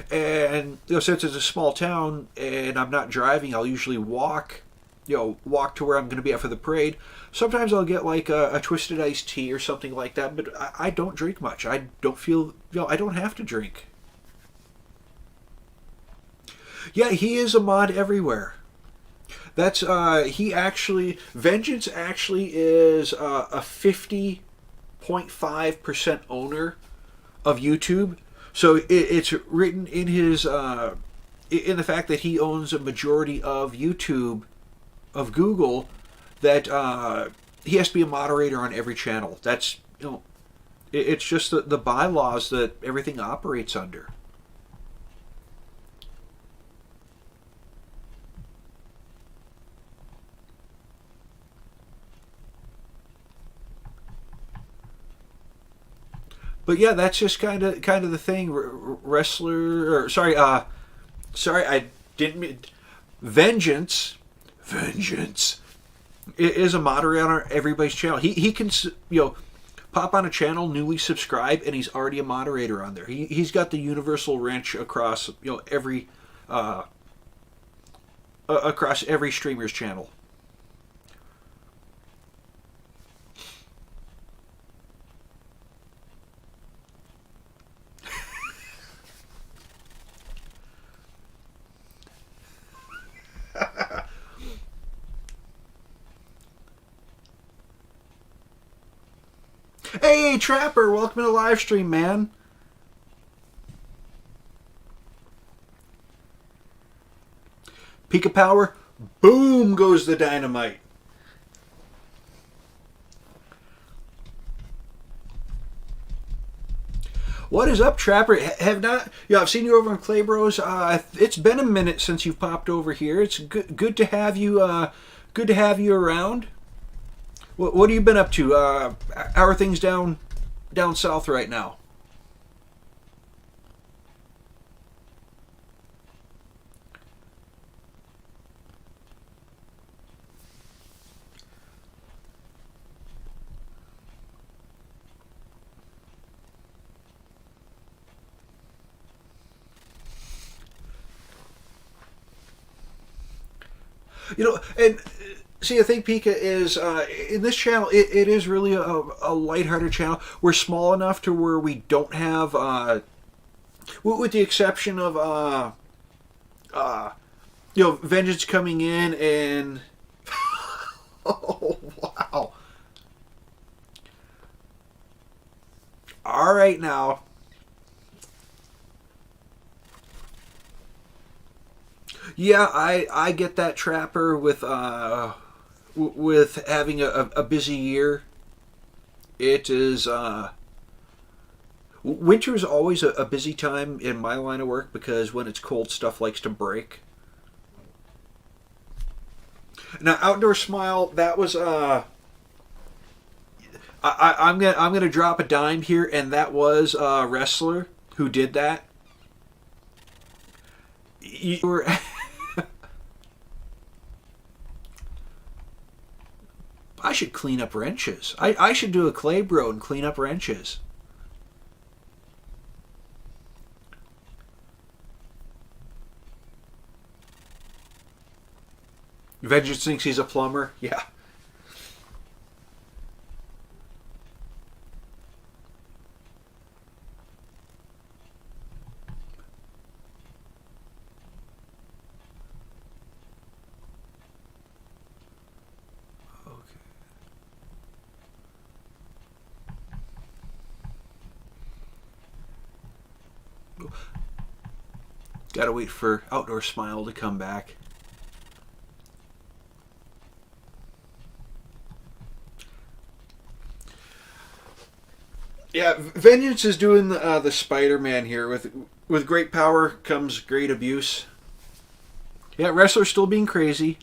and since it's a small town and I'm not driving, I'll usually walk to where I'm going to be at for the parade. Sometimes I'll get like a twisted iced tea or something like that, but I don't drink much. I don't feel, I don't have to drink. Yeah, he is a mod everywhere. That's, Vengeance actually is a 50.5% owner of YouTube. So it's written in his, in the fact that he owns a majority of YouTube, of Google, that he has to be a moderator on every channel. That's, it's just the bylaws that everything operates under. But yeah, that's just kind of the thing. Wrestler, or sorry, I didn't mean... Vengeance is a moderator on everybody's channel. He can, pop on a channel, newly subscribe, and he's already a moderator on there. He's got the universal wrench across every across every streamer's channel. Hey, Trapper, welcome to the live stream, man. Peak of power, boom goes the dynamite. What is up, Trapper? Have not, I've seen you over on Clay Bros. It's been a minute since you've popped over here. It's good to have you. Good to have you around. What have you been up to? How are things down south right now? And see, I think Pika is in this channel. It is really a lighthearted channel. We're small enough to where we don't have, with the exception of, Vengeance coming in and oh wow! All right now. Yeah, I get that, Trapper, with having a busy year. It is winter is always a busy time in my line of work because when it's cold, stuff likes to break. Now, Outdoor Smile, that was I'm gonna drop a dime here, and that was a wrestler who did that. You were. I should clean up wrenches. I should do a Clay Bro and clean up wrenches. Vengeance thinks he's a plumber. Yeah. Gotta wait for Outdoor Smile to come back. Yeah, Vengeance is doing the Spider-Man here. With great power comes great abuse. Yeah, Wrestler's still being crazy.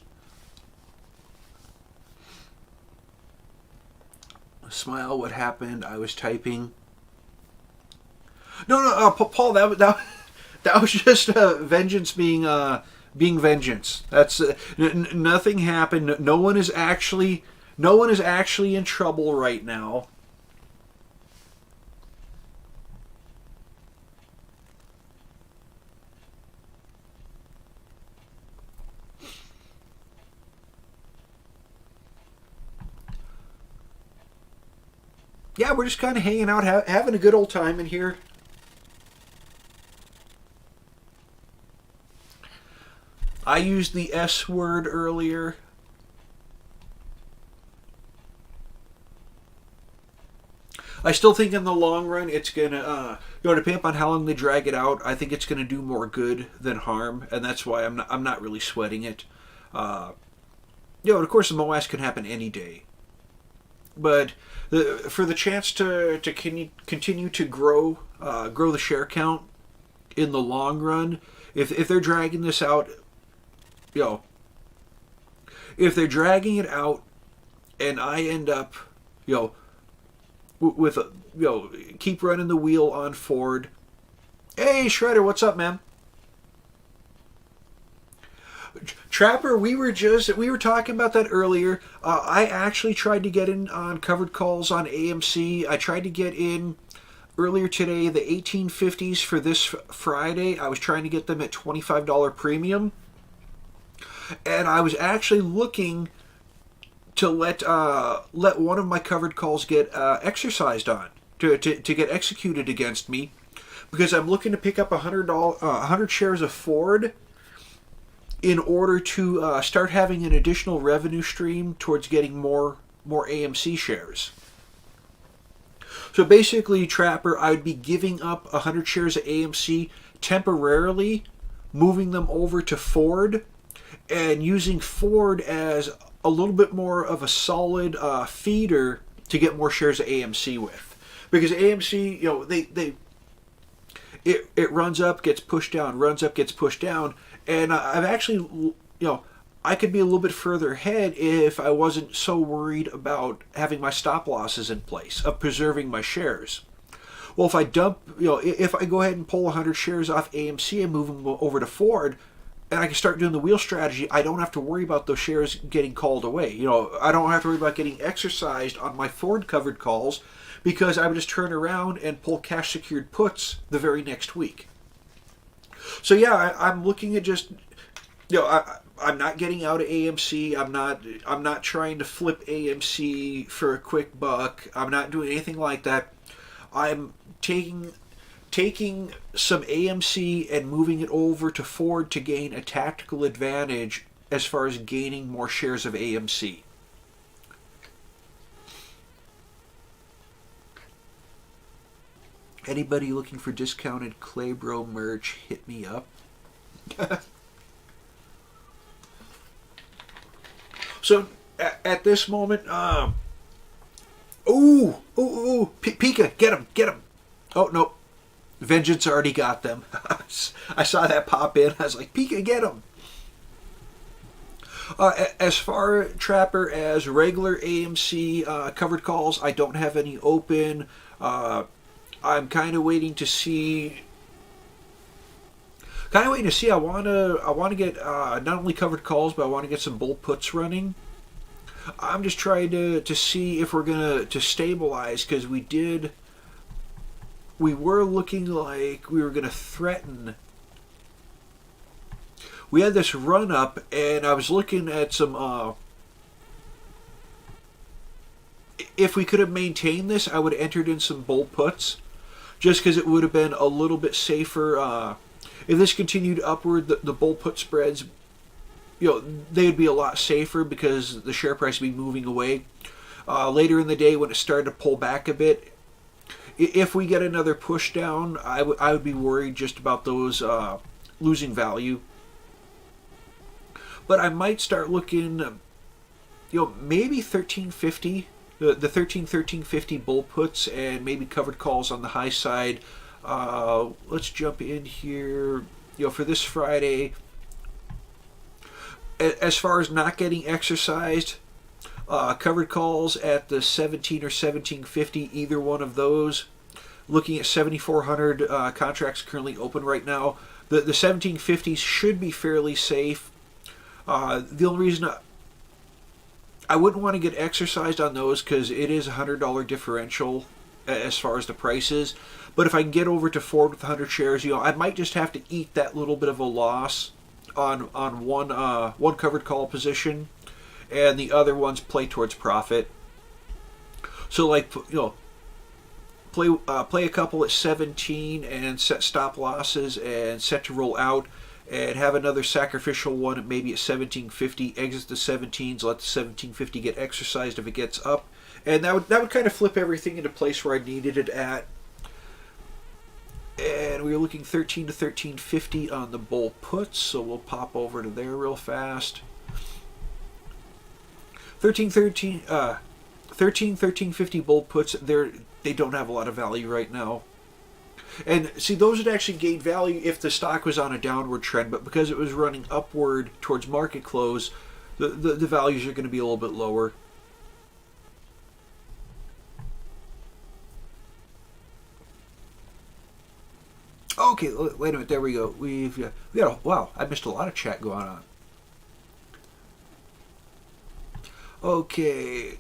Smile, what happened? I was typing. No, Paul, that was just Vengeance being Vengeance. That's nothing happened. No one is actually in trouble right now. Yeah, we're just kind of hanging out, having a good old time in here. I used the S word earlier. I still think in the long run it's gonna, depending upon how long they drag it out, I think it's gonna do more good than harm, and that's why I'm not really sweating it. And of course the MOAS can happen any day, but for the chance to continue to grow the share count in the long run, if they're dragging this out. If they're dragging it out and I end up, with, keep running the wheel on Ford. Hey, Shredder, what's up, man? Trapper, we were talking about that earlier. I actually tried to get in on covered calls on AMC. I tried to get in earlier today the 1850s for this Friday. I was trying to get them at $25 premium, and I was actually looking to let one of my covered calls get exercised on to get executed against me, because I'm looking to pick up $100 shares of Ford in order to start having an additional revenue stream towards getting more AMC shares. So basically, Trapper, I would be giving up 100 shares of AMC temporarily, moving them over to Ford, and using Ford as a little bit more of a solid feeder to get more shares of AMC with. Because AMC, it runs up, gets pushed down, runs up, gets pushed down, and I've actually, I could be a little bit further ahead if I wasn't so worried about having my stop losses in place, of preserving my shares. Well, if I if I go ahead and pull 100 shares off AMC and move them over to Ford, and I can start doing the wheel strategy, I don't have to worry about those shares getting called away. I don't have to worry about getting exercised on my Ford covered calls, because I would just turn around and pull cash secured puts the very next week. So yeah, I'm looking at just, I'm not getting out of AMC. I'm not trying to flip AMC for a quick buck. I'm not doing anything like that. I'm taking some AMC and moving it over to Ford to gain a tactical advantage as far as gaining more shares of AMC. Anybody looking for discounted Claybro merch, hit me up. So at this moment, Pika, get him. Oh no, Vengeance already got them. I saw that pop in. I was like, Pika, get him. As far, Trapper, as regular AMC covered calls, I don't have any open. I'm kind of waiting to see. I want to get not only covered calls, but I want to get some bull puts running. I'm just trying to see if we're gonna stabilize, because we were looking like we were gonna threaten. We had this run up, and I was looking at some. If we could have maintained this, I would have entered in some bull puts, just because it would have been a little bit safer. If this continued upward, the bull put spreads, they'd be a lot safer because the share price would be moving away. Later in the day, when it started to pull back a bit, if we get another push down, I would be worried just about those losing value. But I might start looking, maybe 1350, the 1350 bull puts, and maybe covered calls on the high side. Let's jump in here, for this Friday. As far as not getting exercised, covered calls at the 17 or 1750, either one of those. Looking at 7,400 contracts currently open right now. The 1750s should be fairly safe. The only reason I wouldn't want to get exercised on those, because it is a $100 differential as far as the prices. But if I can get over to Ford with 100 shares, I might just have to eat that little bit of a loss on one covered call position, and the other ones play towards profit. So play a couple at 17 and set stop losses and set to roll out, and have another sacrificial one at maybe at 1750, exit the 17s, let the 1750 get exercised if it gets up, and that would kind of flip everything into place where I needed it at. And we were looking 13 to 1350 on the bull puts, so we'll pop over to there real fast. 1350 bull puts, they don't have a lot of value right now. And see, those would actually gain value if the stock was on a downward trend, but because it was running upward towards market close, the values are going to be a little bit lower. Okay, wait a minute. There we go. We got wow. I missed a lot of chat going on. Okay.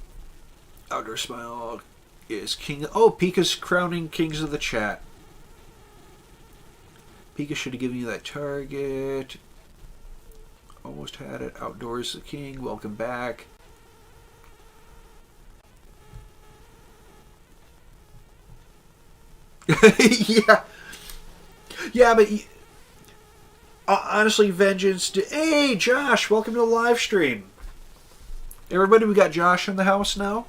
Outdoor Smile is king. Oh, Pika's crowning kings of the chat. Pika should have given you that target. Almost had it. Outdoors the king. Welcome back. Yeah. Yeah, but honestly, Vengeance. Hey, Josh, welcome to the live stream. Everybody, we got Josh in the house now.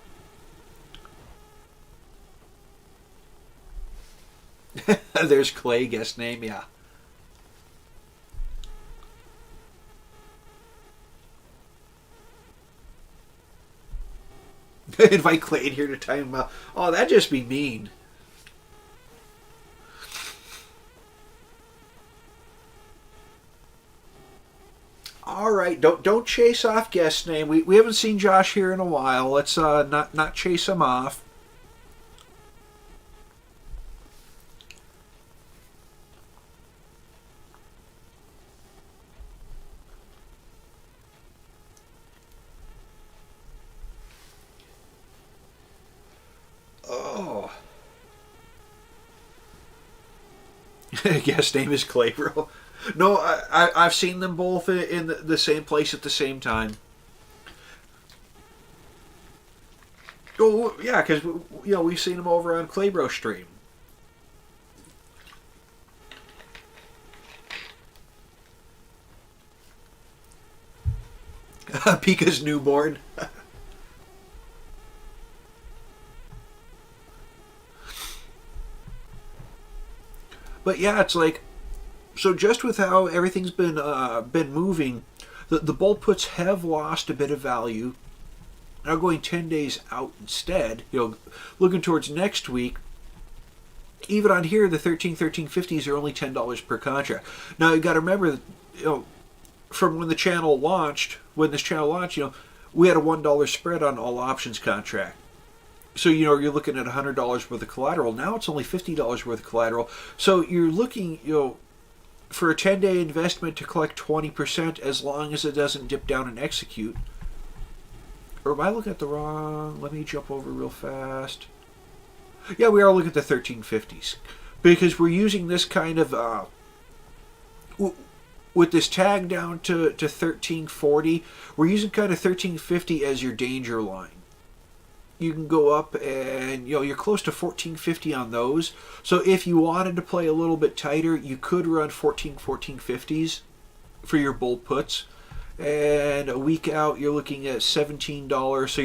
There's Clay, guest name, yeah. Invite Clay in here to time him out. Oh, that'd just be mean. All right, don't chase off guest name. We haven't seen Josh here in a while. Let's not chase him off. Oh, guest name is Clay, bro. No, I've seen them both in the same place at the same time. Oh yeah, because we've seen them over on Claybro stream. Pika's newborn. But yeah, it's like, so just with how everything's been moving, the bull puts have lost a bit of value. Now going 10 days out instead, looking towards next week, even on here, the 1350s are only $10 per contract. Now you got to remember that, from when this channel launched, we had a $1 spread on all options contract. So, you're looking at $100 worth of collateral. Now it's only $50 worth of collateral. So you're looking, for a 10-day investment to collect 20% as long as it doesn't dip down and execute. Or am I looking at the wrong? Let me jump over real fast. Yeah, we are looking at the 1350s. Because we're using this kind of, with this tag down to 1340, we're using kind of 1350 as your danger line. You can go up and you're close to 1450 on those. So if you wanted to play a little bit tighter, you could run 1450s for your bull puts. And a week out, you're looking at $17. So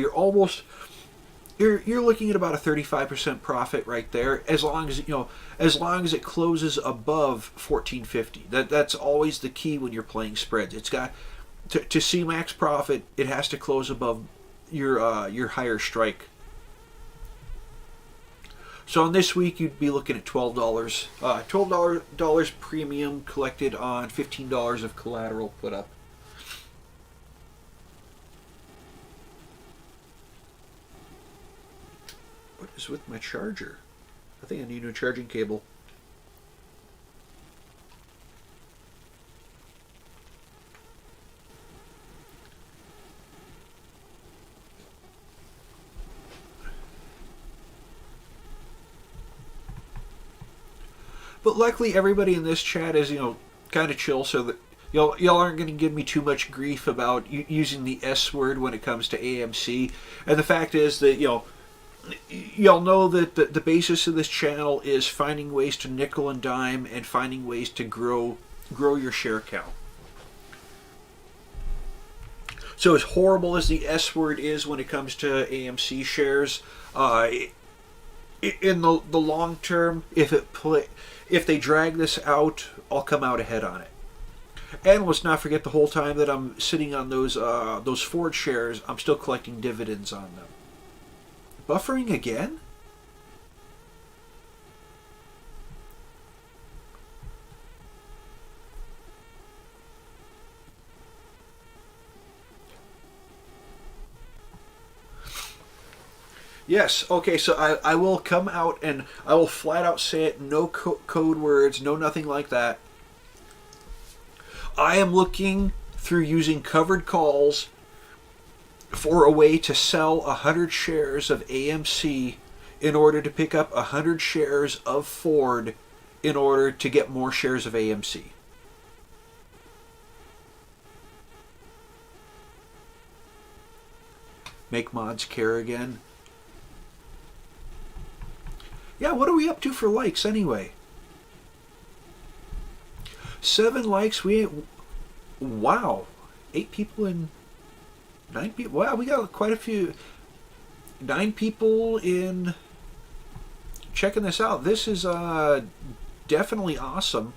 you're looking at about a 35% profit right there, as long as it closes above 1450. That's always the key when you're playing spreads. It's got to see max profit. It has to close above your higher strike. So on this week, you'd be looking at $12. $12 premium collected on $15 of collateral put up. What is with my charger? I think I need a new charging cable. But luckily, everybody in this chat is, kind of chill, so that y'all aren't going to give me too much grief about using the S word when it comes to AMC. And the fact is that, y'all know that the basis of this channel is finding ways to nickel and dime and finding ways to grow your share count. So as horrible as the S word is when it comes to AMC shares, in the long term, if they drag this out, I'll come out ahead on it. And let's not forget the whole time that I'm sitting on those Ford shares, I'm still collecting dividends on them. Buffering again? Yes, okay, so I will come out and I will flat out say it, no code words, no nothing like that. I am looking through using covered calls for a way to sell 100 shares of AMC in order to pick up 100 shares of Ford in order to get more shares of AMC. Make mods care again. Yeah, what are we up to for likes anyway? 7 likes. Wow. 8 people and 9 people. Wow, we got quite a few. 9 people in checking this out. This is definitely awesome.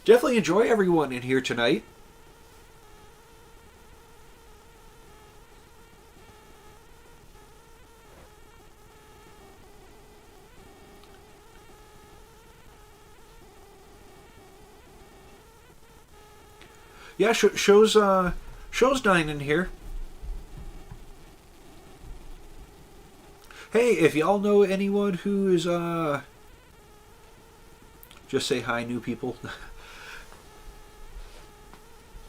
Definitely enjoy everyone in here tonight. Yeah, shows 9 in here. Hey, if y'all know anyone who is just say hi, new people.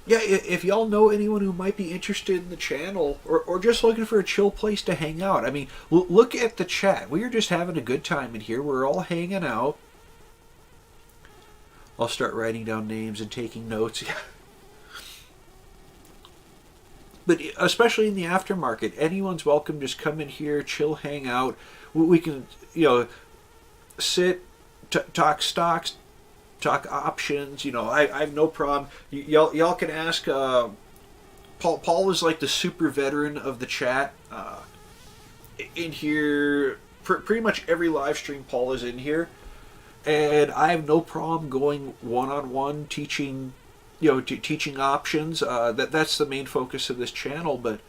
Yeah, if y'all know anyone who might be interested in the channel or just looking for a chill place to hang out. I mean, look at the chat. We are just having a good time in here. We're all hanging out. I'll start writing down names and taking notes. But especially in the aftermarket, anyone's welcome. Just come in here, chill, hang out. We can, sit, talk stocks, talk options. I have no problem. Y'all can ask. Paul is like the super veteran of the chat. In here, pretty much every live stream, Paul is in here, and I have no problem going one-on-one teaching. Teaching options. That's the main focus of this channel, but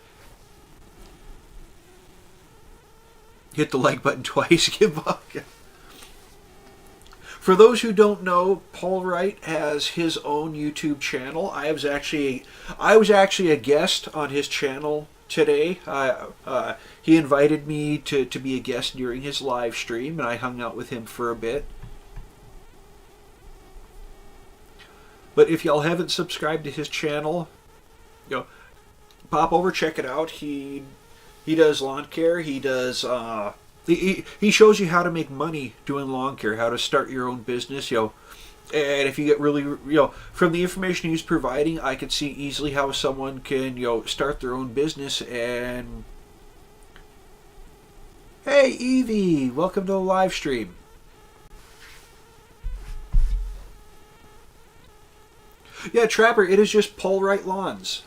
hit the like button twice. Give up. For those who don't know, Paul Wright has his own YouTube channel. I was actually a guest on his channel today. He invited me to be a guest during his live stream, and I hung out with him for a bit. But if y'all haven't subscribed to his channel, pop over, check it out. He does lawn care. He does he shows you how to make money doing lawn care, how to start your own business. And if you get really from the information he's providing, I can see easily how someone can start their own business. And hey, Evie, welcome to the live stream. Yeah, Trapper, it is just Paul Wright Lawns.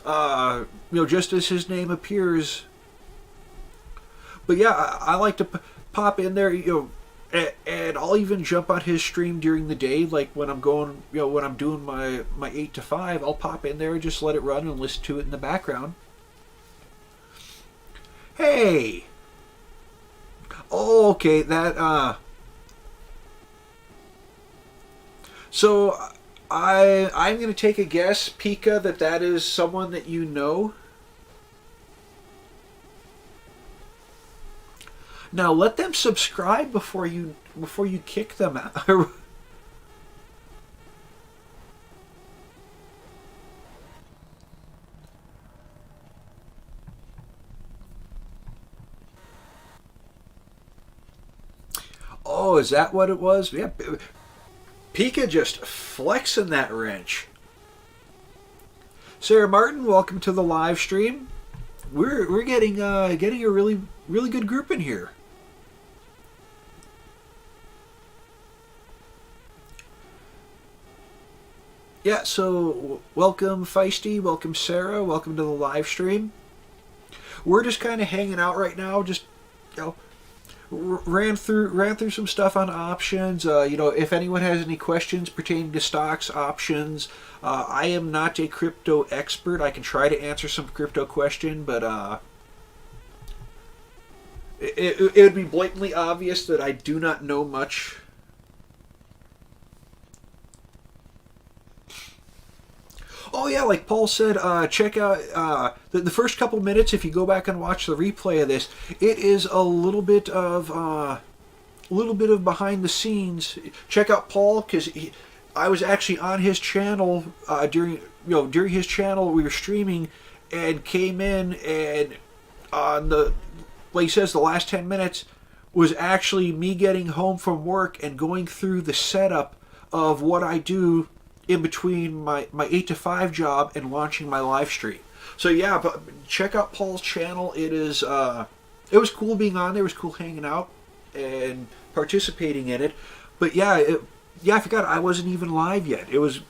Just as his name appears. But yeah, I like to pop in there, and I'll even jump on his stream during the day, like when I'm going, when I'm doing my 8 to 5, I'll pop in there and just let it run and listen to it in the background. Hey! Oh, okay, that, So, I'm going to take a guess, Pika, that is someone that you know. Now let them subscribe before you kick them out. Oh, is that what it was? Yeah. Pika just flexing that wrench. Sarah Martin, welcome to the live stream. We're getting a really good group in here. Yeah, so welcome Feisty, welcome Sarah, welcome to the live stream. We're just kind of hanging out right now, just ran through some stuff on options. If anyone has any questions pertaining to stocks, options, I am not a crypto expert. I can try to answer some crypto question, but it would be blatantly obvious that I do not know much. Oh yeah, like Paul said, check out the first couple minutes. If you go back and watch the replay of this, it is a little bit of behind the scenes. Check out Paul, because I was actually on his channel during his channel we were streaming, and came in, and on the, like he says, the last 10 minutes was actually me getting home from work and going through the setup of what I do in between my 8 to 5 job and launching my live stream. So yeah, but check out Paul's channel. It is it was cool being on there. It was cool hanging out and participating in it. But yeah, I forgot I wasn't even live yet. It was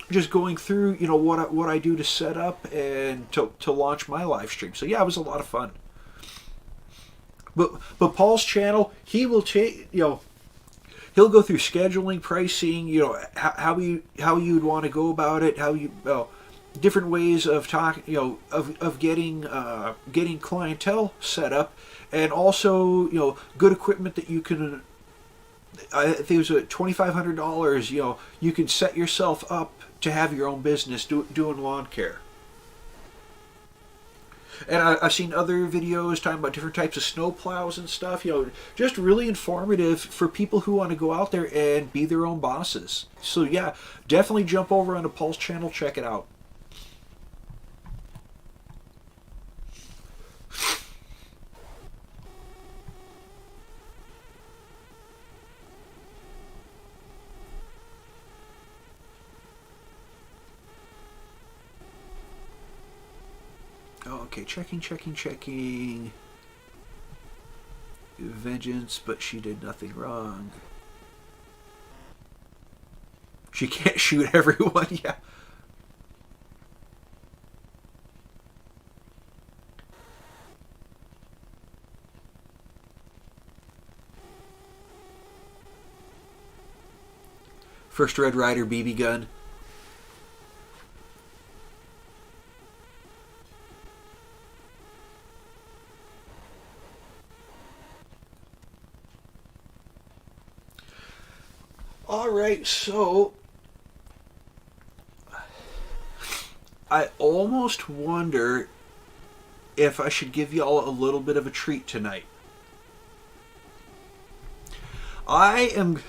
just going through, you know, what I do to set up and to launch my live stream. So yeah, it was a lot of fun. But Paul's channel, he will take, you know, he'll go through scheduling, pricing, you know, how you'd want to go about it, how you, different ways of talking, you know, of getting clientele set up, and also, you know, good equipment that you can. I think it was $2,500. You know, you can set yourself up to have your own business doing lawn care. And I've seen other videos talking about different types of snow plows and stuff. You know, just really informative for people who want to go out there and be their own bosses. So yeah, definitely jump over onto Paul's channel, check it out. Okay, checking. Vengeance, but she did nothing wrong. She can't shoot everyone, yeah. First Red Ryder BB gun. Alright, so I almost wonder if I should give y'all a little bit of a treat tonight. I am...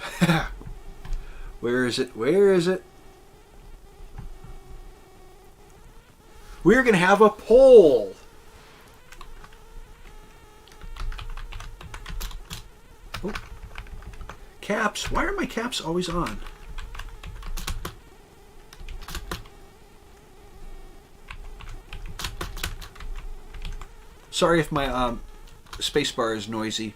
Where is it? We're going to have a poll. Oh. Caps. Why are my caps always on? Sorry if my spacebar is noisy.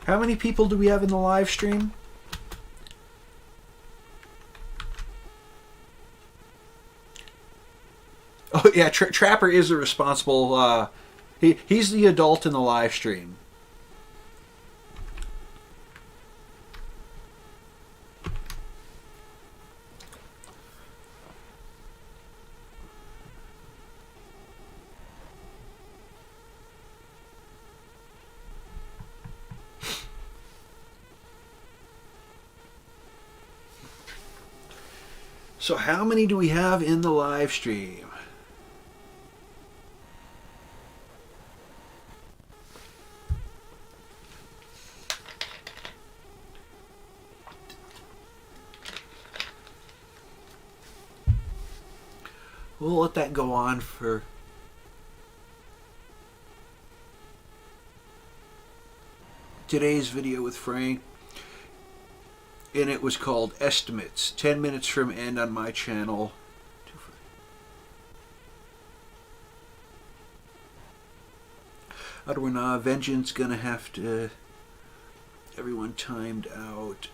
How many people do we have in the live stream? Oh yeah, Trapper is the responsible. He's the adult in the live stream. So how many do we have in the live stream? We'll let that go on for today's video with Frank. And it was called Estimates. 10 minutes from end on my channel. Adwana, Vengeance gonna have to... Everyone timed out.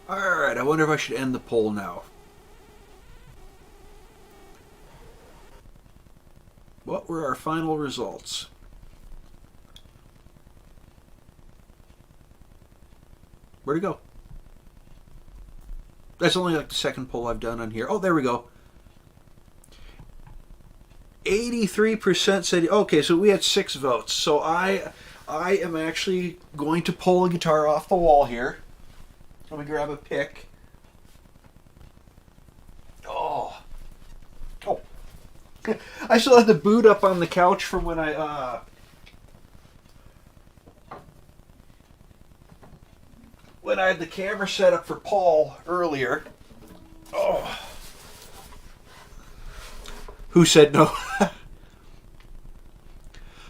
Alright, I wonder if I should end the poll now. What were our final results? Where'd it go? That's only like the second poll I've done on here. Oh, there we go. 83% said... Okay, so we had 6 votes. So I am actually going to pull a guitar off the wall here. Let me grab a pick. Oh. Oh. I still had the boot up on the couch from when I had the camera set up for Paul earlier. Oh. Who said no?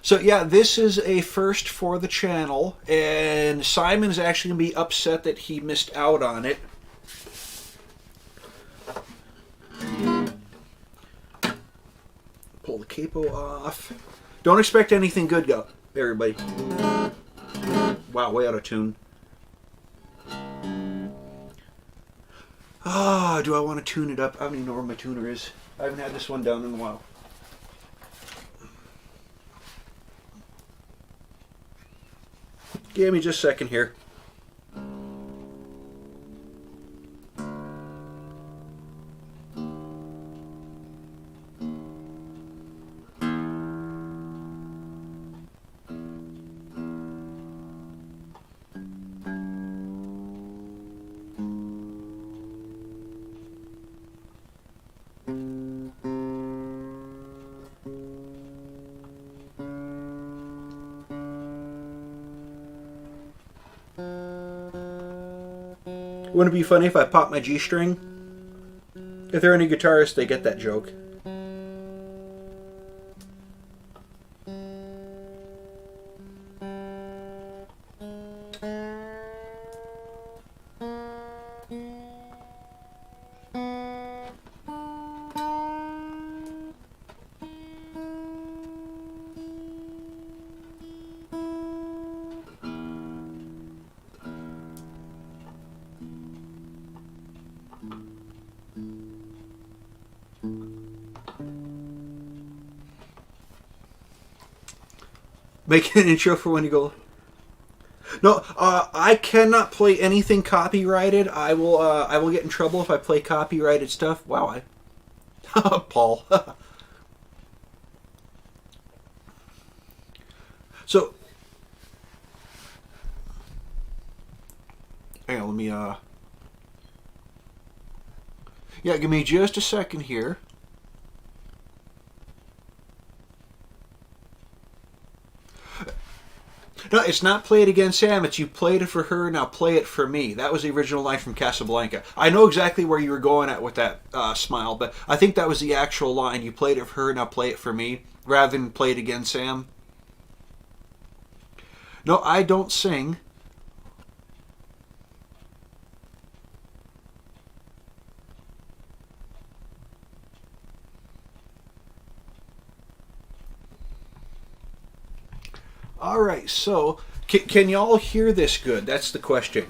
So yeah, this is a first for the channel, and Simon is actually going to be upset that he missed out on it. Pull the capo off. Don't expect anything good, go, everybody. Wow, way out of tune. Ah, do I want to tune it up? I don't even know where my tuner is. I haven't had this one down in a while. Give me just a second here. Wouldn't it be funny if I popped my G string? If there are any guitarists, they get that joke. Make an intro for when you go. No, I cannot play anything copyrighted. I will get in trouble if I play copyrighted stuff. Wow, Paul. So, hang on, let me yeah, give me just a second here. No, it's not play it again, Sam. It's you played it for her, now play it for me. That was the original line from Casablanca. I know exactly where you were going at with that smile, but I think that was the actual line. You played it for her, now play it for me, rather than play it again, Sam. No, I don't sing. All right, so can y'all hear this good? That's the question.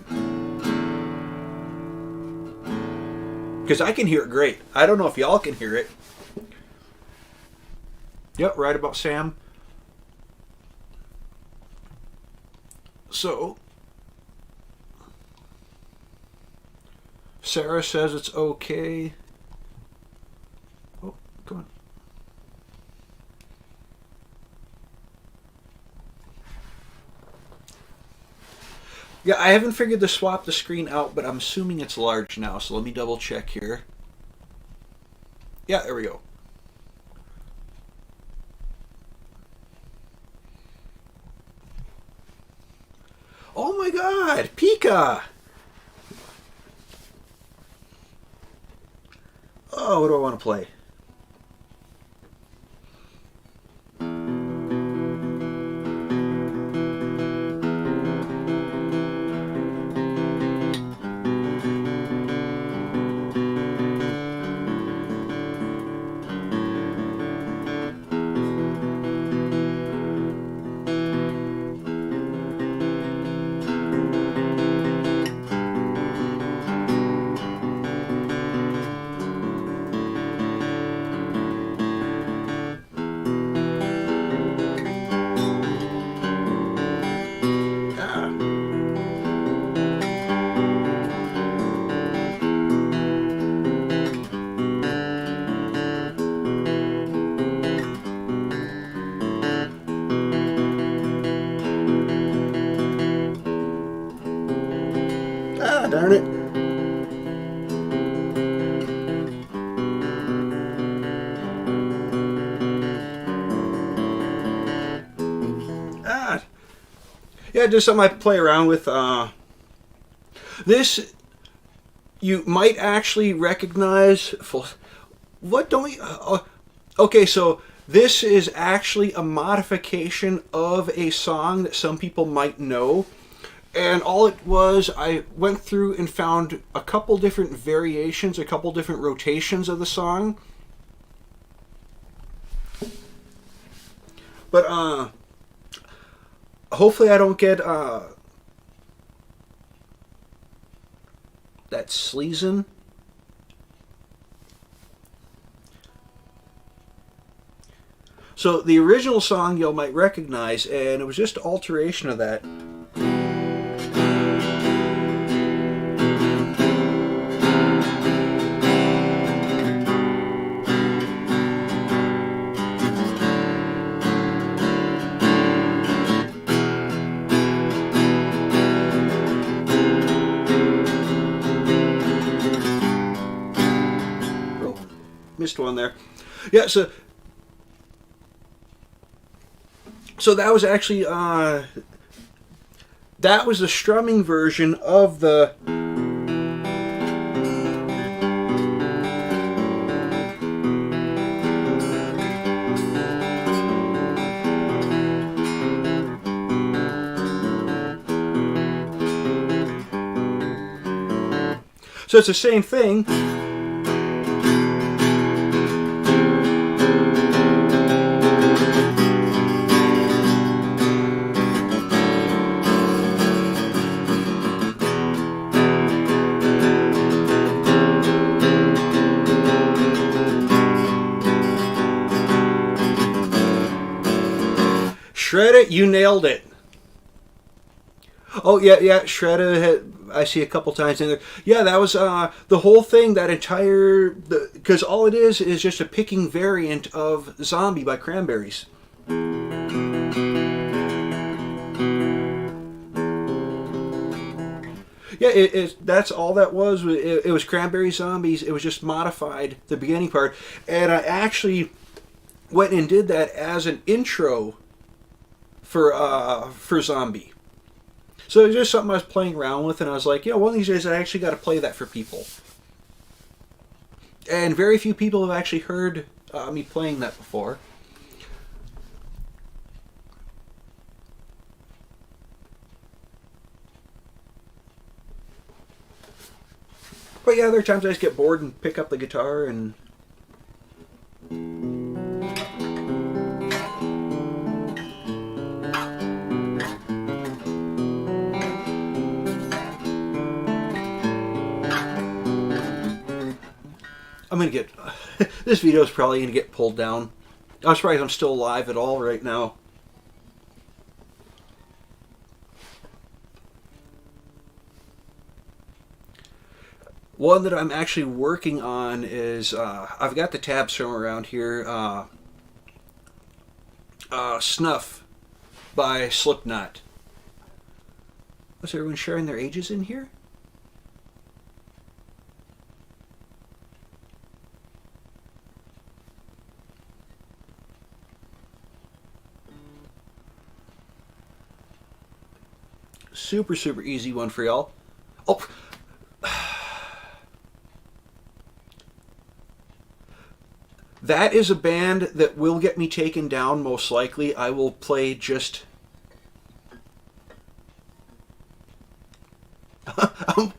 Because I can hear it great. I don't know if y'all can hear it. Yep, right about Sam. So, Sarah says it's okay. Oh, come on. Yeah, I haven't figured to swap the screen out, but I'm assuming it's large now, so let me double check here. Yeah, there we go. Oh my god, Pika! Oh, what do I want to play? Darn it. Ah. Yeah, just something I play around with. This you might actually recognize. What don't we? Okay, so this is actually a modification of a song that some people might know. And all it was, I went through and found a couple different variations, a couple different rotations of the song. But, hopefully I don't get, that sleazen. So the original song you might recognize, and it was just an alteration of that. Oh, missed one there. Yeah, so that was actually, that was the strumming version of the... So it's the same thing. Shred It, you nailed it. Oh, yeah, Shred It, I see a couple times in there. Yeah, that was the whole thing, that entire... Because all it is just a picking variant of Zombie by Cranberries. Yeah, that's all that was. It was Cranberry Zombies. It was just modified, the beginning part. And I actually went and did that as an intro for Zombie. So it was just something I was playing around with, and I was like, yeah, one of these days I actually got to play that for people. And very few people have actually heard me playing that before. But yeah, there are times I just get bored and pick up the guitar and... I'm going to get... this video is probably going to get pulled down. I'm surprised I'm still alive at all right now. One that I'm actually working on is... I've got the tabs from around here. Snuff by Slipknot. Was everyone sharing their ages in here? Super, super easy one for y'all. Oh, that is a band that will get me taken down, most likely. I will play just...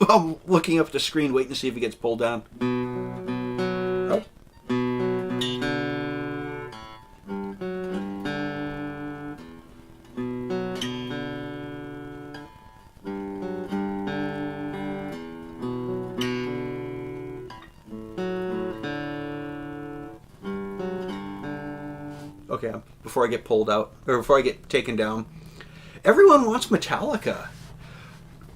I'm looking up at the screen, waiting to see if it gets pulled down. Oh. Okay, before I get pulled out, or before I get taken down. Everyone wants Metallica.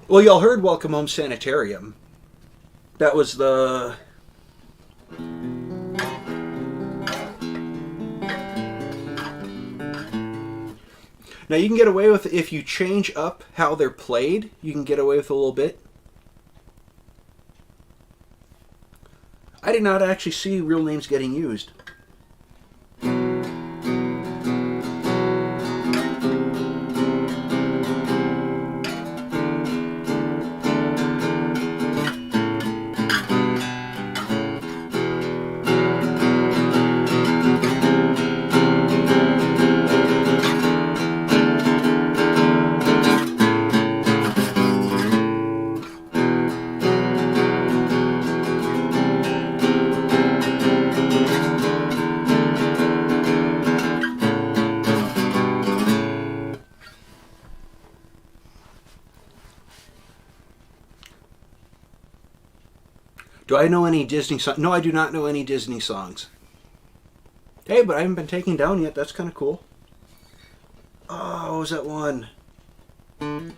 Well, y'all heard Welcome Home Sanitarium. That was the... Now you can get away with, if you change up how they're played, you can get away with a little bit. I did not actually see real names getting used. Do I know any Disney songs? No, I do not know any Disney songs. Hey, but I haven't been taken down yet. That's kind of cool. Oh, what was that one? I'm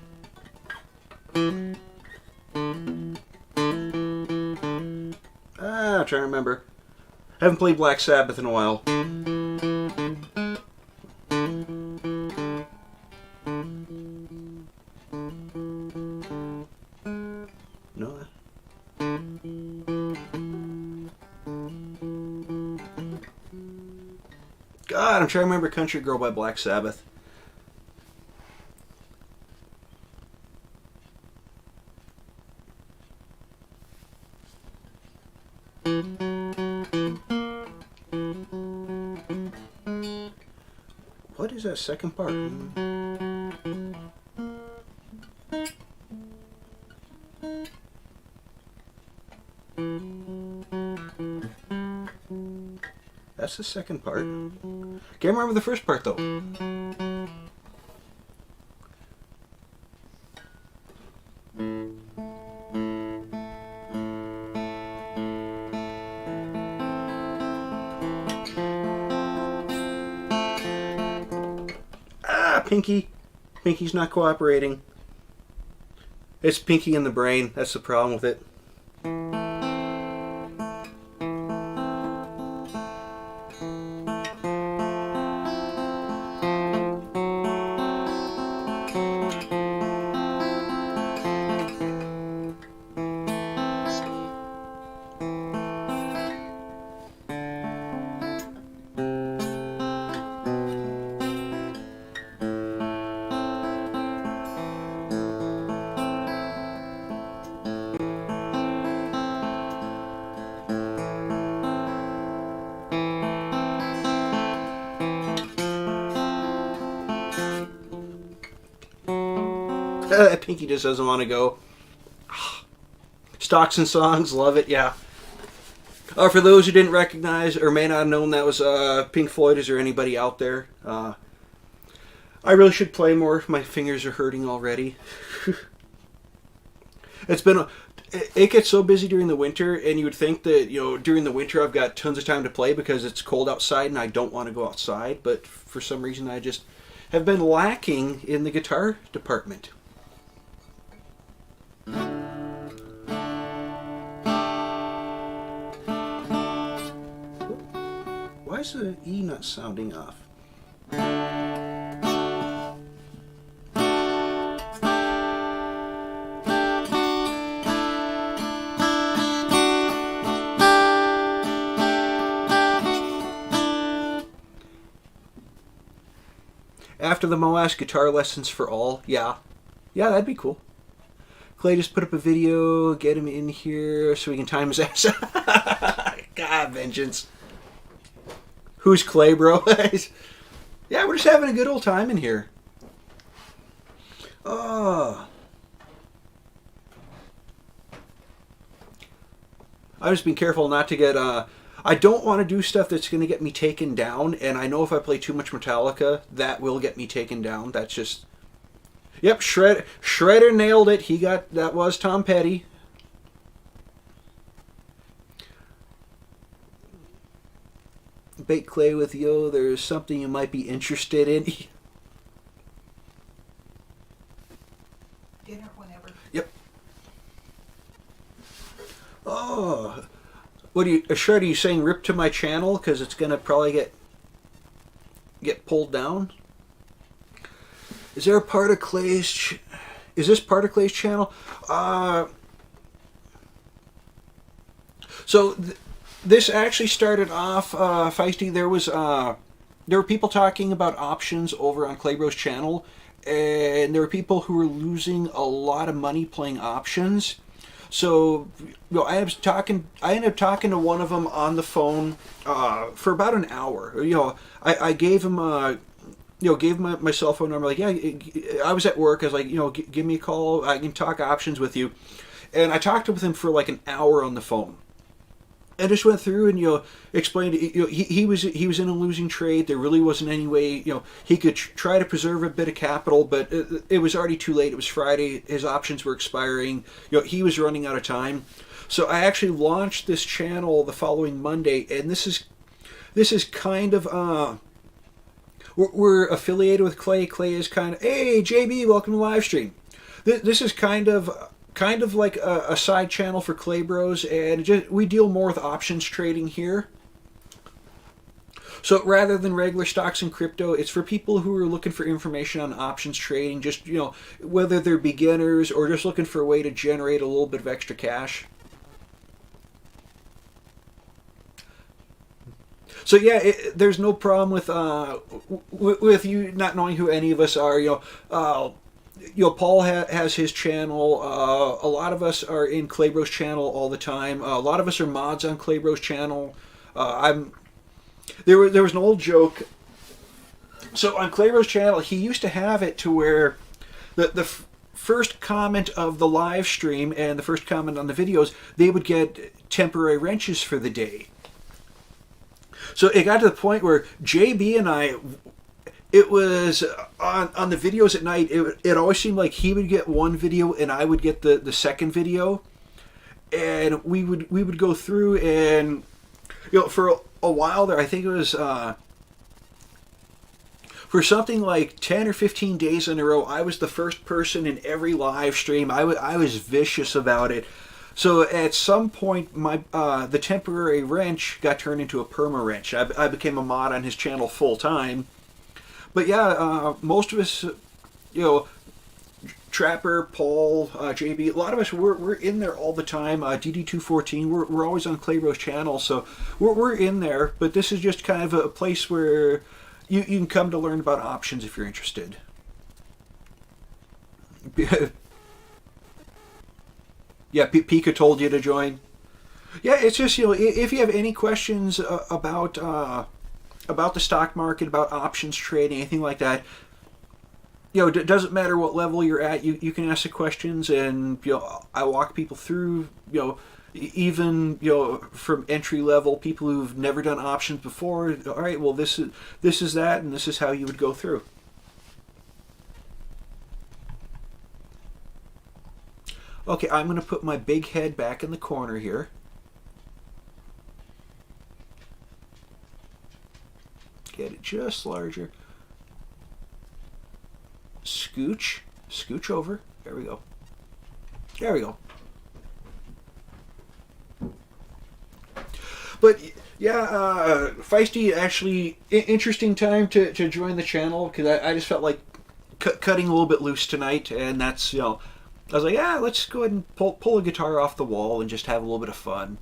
trying to remember. I haven't played Black Sabbath in a while. No. God, I'm trying to remember Country Girl by Black Sabbath. What is that second part? That's the second part. Can't remember the first part though. Pinky. Pinky's not cooperating. It's Pinky in the brain. That's the problem with it. Pinky just doesn't want to go. Stocks and Songs, love it, yeah. For those who didn't recognize or may not have known that was Pink Floyd, is there anybody out there? I really should play more. My fingers are hurting already. It gets so busy during the winter, and you would think that, during the winter I've got tons of time to play because it's cold outside and I don't want to go outside, but for some reason I just have been lacking in the guitar department. Why is the E not sounding off? After the Moash guitar lessons for all, yeah, that'd be cool. Clay just put up a video, get him in here so we can time his ass. God, vengeance. Who's Clay, bro? Yeah, we're just having a good old time in here. Oh. I've just been careful not to get... I don't want to do stuff that's going to get me taken down, and I know if I play too much Metallica, that will get me taken down. That's just... Yep, Shredder nailed it. That was Tom Petty. Bait Clay with yo, there's something you might be interested in. Dinner whenever. Yep. Oh. What are you, Shred, are you saying rip to my channel? Because it's going to probably get pulled down? Is there a part of Clay's... Is this part of Clay's channel? So This actually started off feisty. There were people talking about options over on Claybro's channel, and there were people who were losing a lot of money playing options. So, I ended up talking to one of them on the phone for about an hour. I gave him gave him my cell phone number. Like, yeah, I was at work. I was like, give me a call. I can talk options with you. And I talked with him for like an hour on the phone. And just went through and explained. He was in a losing trade. There really wasn't any way he could try to preserve a bit of capital, but it was already too late. It was Friday. His options were expiring. He was running out of time. So I actually launched this channel the following Monday, and this is kind of we're affiliated with Clay. Clay is kind of, hey JB, welcome to live stream. This is kind of like a side channel for Clay Bros, and we deal more with options trading here. So rather than regular stocks and crypto, it's for people who are looking for information on options trading, just whether they're beginners or just looking for a way to generate a little bit of extra cash. So yeah, there's no problem with you not knowing who any of us are. Paul has his channel. A lot of us are in Claybro's channel all the time. A lot of us are mods on Claybro's channel. There was an old joke. So on Claybro's channel, he used to have it to where the first comment of the live stream and the first comment on the videos, they would get temporary wrenches for the day. So it got to the point where JB and I, it was on the videos at night, it always seemed like he would get one video and I would get the second video. And we would go through and, for a while there, I think it was, for something like 10 or 15 days in a row, I was the first person in every live stream. I was vicious about it. So at some point, the temporary wrench got turned into a perma wrench. I became a mod on his channel full time. But yeah, most of us, Trapper, Paul, JB, a lot of us, we're in there all the time. DD214, we're always on Claybro's channel, so we're in there. But this is just kind of a place where you can come to learn about options if you're interested. Yeah, Pika told you to join. Yeah, it's just, if you have any questions about the stock market, about options trading, anything like that, it doesn't matter what level you're at. You can ask the questions, and I walk people through. Even from entry level people who've never done options before. All right, well this is that, and this is how you would go through. Okay, I'm going to put my big head back in the corner here. Get it just larger. Scooch over. There we go. There we go. But yeah, Feisty, actually, interesting time to join the channel, because I just felt like cutting a little bit loose tonight, and that's, I was like, yeah, let's go ahead and pull a guitar off the wall and just have a little bit of fun.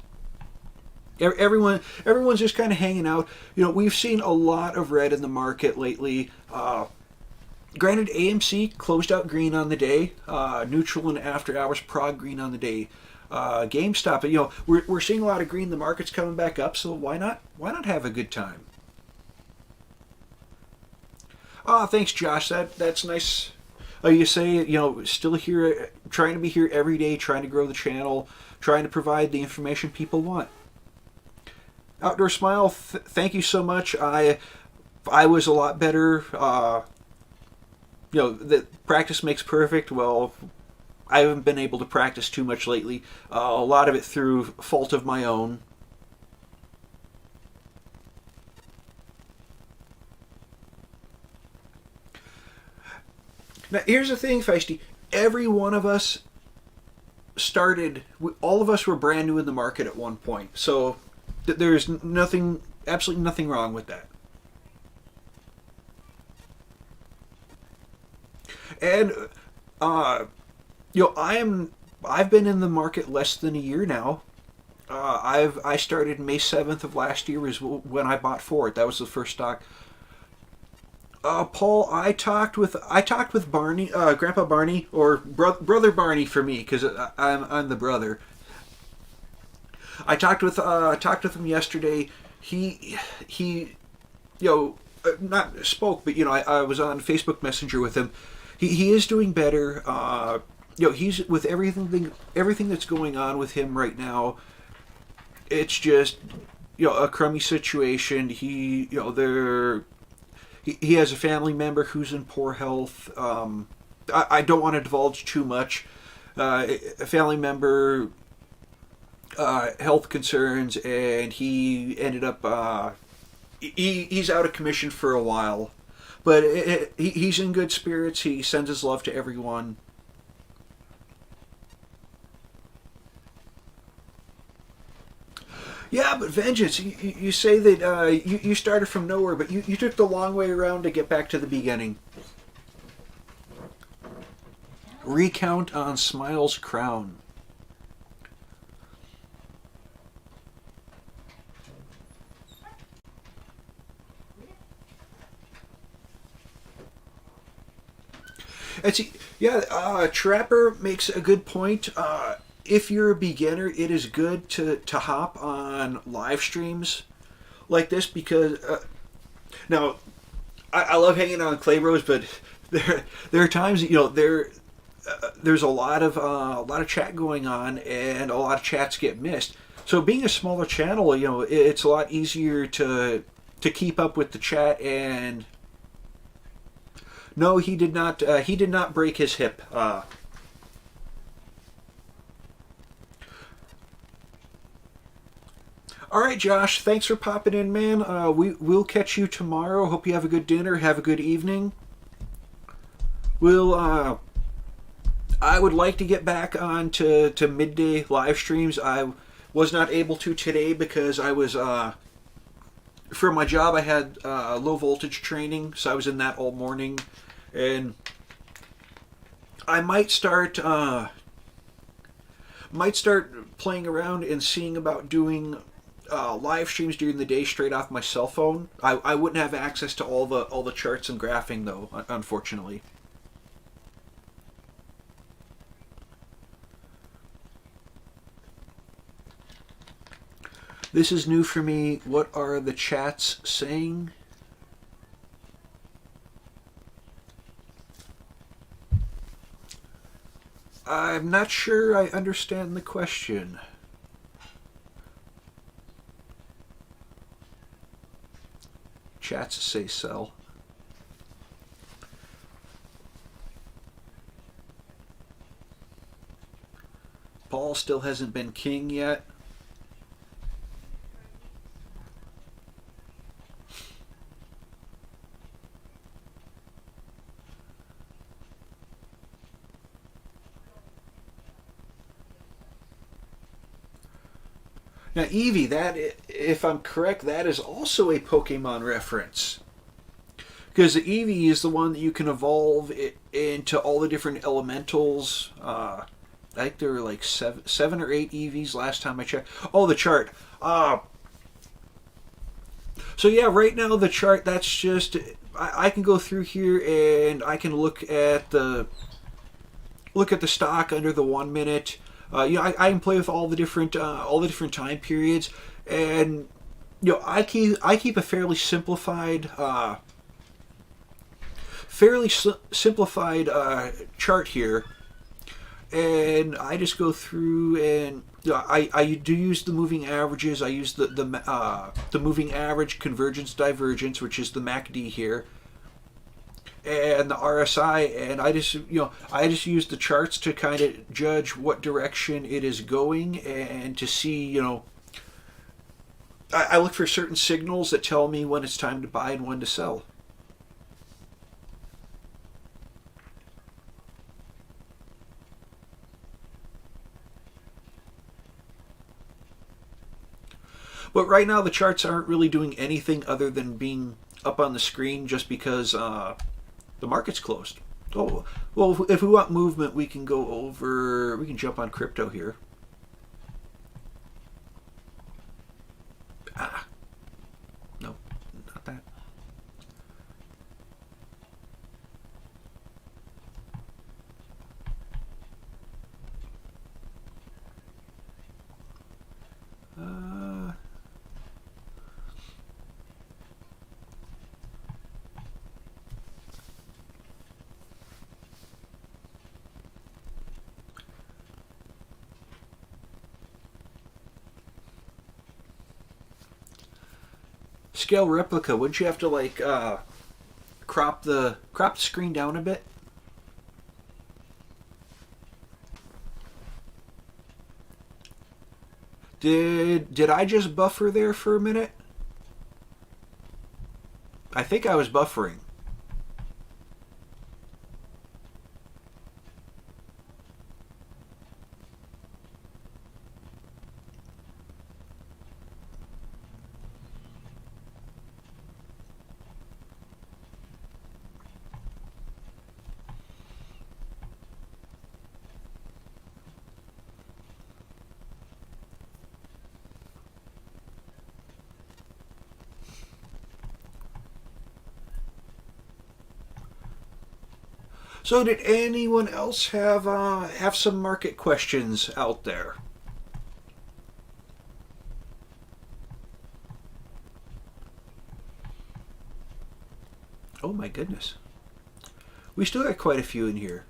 Everyone's just kind of hanging out. We've seen a lot of red in the market lately. Granted, AMC closed out green on the day. Neutral and after hours PROG green on the day. GameStop, we're seeing a lot of green. The market's coming back up, so why not have a good time? Oh, thanks, Josh. That's nice. You say, still here, trying to be here every day, trying to grow the channel, trying to provide the information people want. Outdoor Smile, thank you so much. I was a lot better. That practice makes perfect. Well, I haven't been able to practice too much lately. A lot of it through fault of my own. Now, here's the thing, Feisty. Every one of us started, all of us were brand new in the market at one point. So there's absolutely nothing wrong with that. And, I've been in the market less than a year now. I started May 7th of last year is when I bought for it. That was the first stock. Paul, I talked with Barney, Grandpa Barney, or brother Barney for me, because I'm the brother. I talked with him yesterday. He not spoke, but I was on Facebook Messenger with him. He is doing better. He's with everything that's going on with him right now. It's just a crummy situation. He has a family member who's in poor health. I don't want to divulge too much. A family member health concerns, and he ended up he's out of commission for a while, but he's in good spirits. He sends his love to everyone. Yeah, but Vengeance, you say that you started from nowhere, but you took the long way around to get back to the beginning. Recount on Smile's crown. Trapper makes a good point. If you're a beginner, it is good to hop on live streams like this because now I love hanging on Clay Bros, but there are times there's a lot of chat going on and a lot of chats get missed. So being a smaller channel, it's a lot easier to keep up with the chat. And no, he did not. He did not break his hip. All right, Josh. Thanks for popping in, man. We'll catch you tomorrow. Hope you have a good dinner. Have a good evening. We'll. I would like to get back on to midday live streams. I was not able to today because I was for my job. I had low voltage training, so I was in that all morning, and I might start playing around and seeing about doing live streams during the day straight off my cell phone. I wouldn't have access to all the charts and graphing though, unfortunately. This is new for me. What are the chats saying? I'm not sure I understand the question. Chats say sell. Paul still hasn't been king yet. Now, Eevee, that, if I'm correct, that is also a Pokemon reference. Because the Eevee is the one that you can evolve into all the different elementals. I think there were like seven or eight Eevees last time I checked. Oh, the chart. So yeah, right now the chart, that's just... I can go through here and I can look at the stock under the 1 minute. I can play with all the different time periods, and I keep a fairly simplified chart here, and I just go through and I do use the moving averages. I use the moving average, convergence, divergence, which is the MACD here, and the RSI, and I just use the charts to kind of judge what direction it is going, and to see, I look for certain signals that tell me when it's time to buy and when to sell. But right now the charts aren't really doing anything other than being up on the screen just because the market's closed. Oh, well, if we want movement, we can jump on crypto here. Scale replica. Wouldn't you have to like crop the screen down a bit? Did I just buffer there for a minute? I think I was buffering. So, did anyone else have some market questions out there? Oh my goodness, we still got quite a few in here.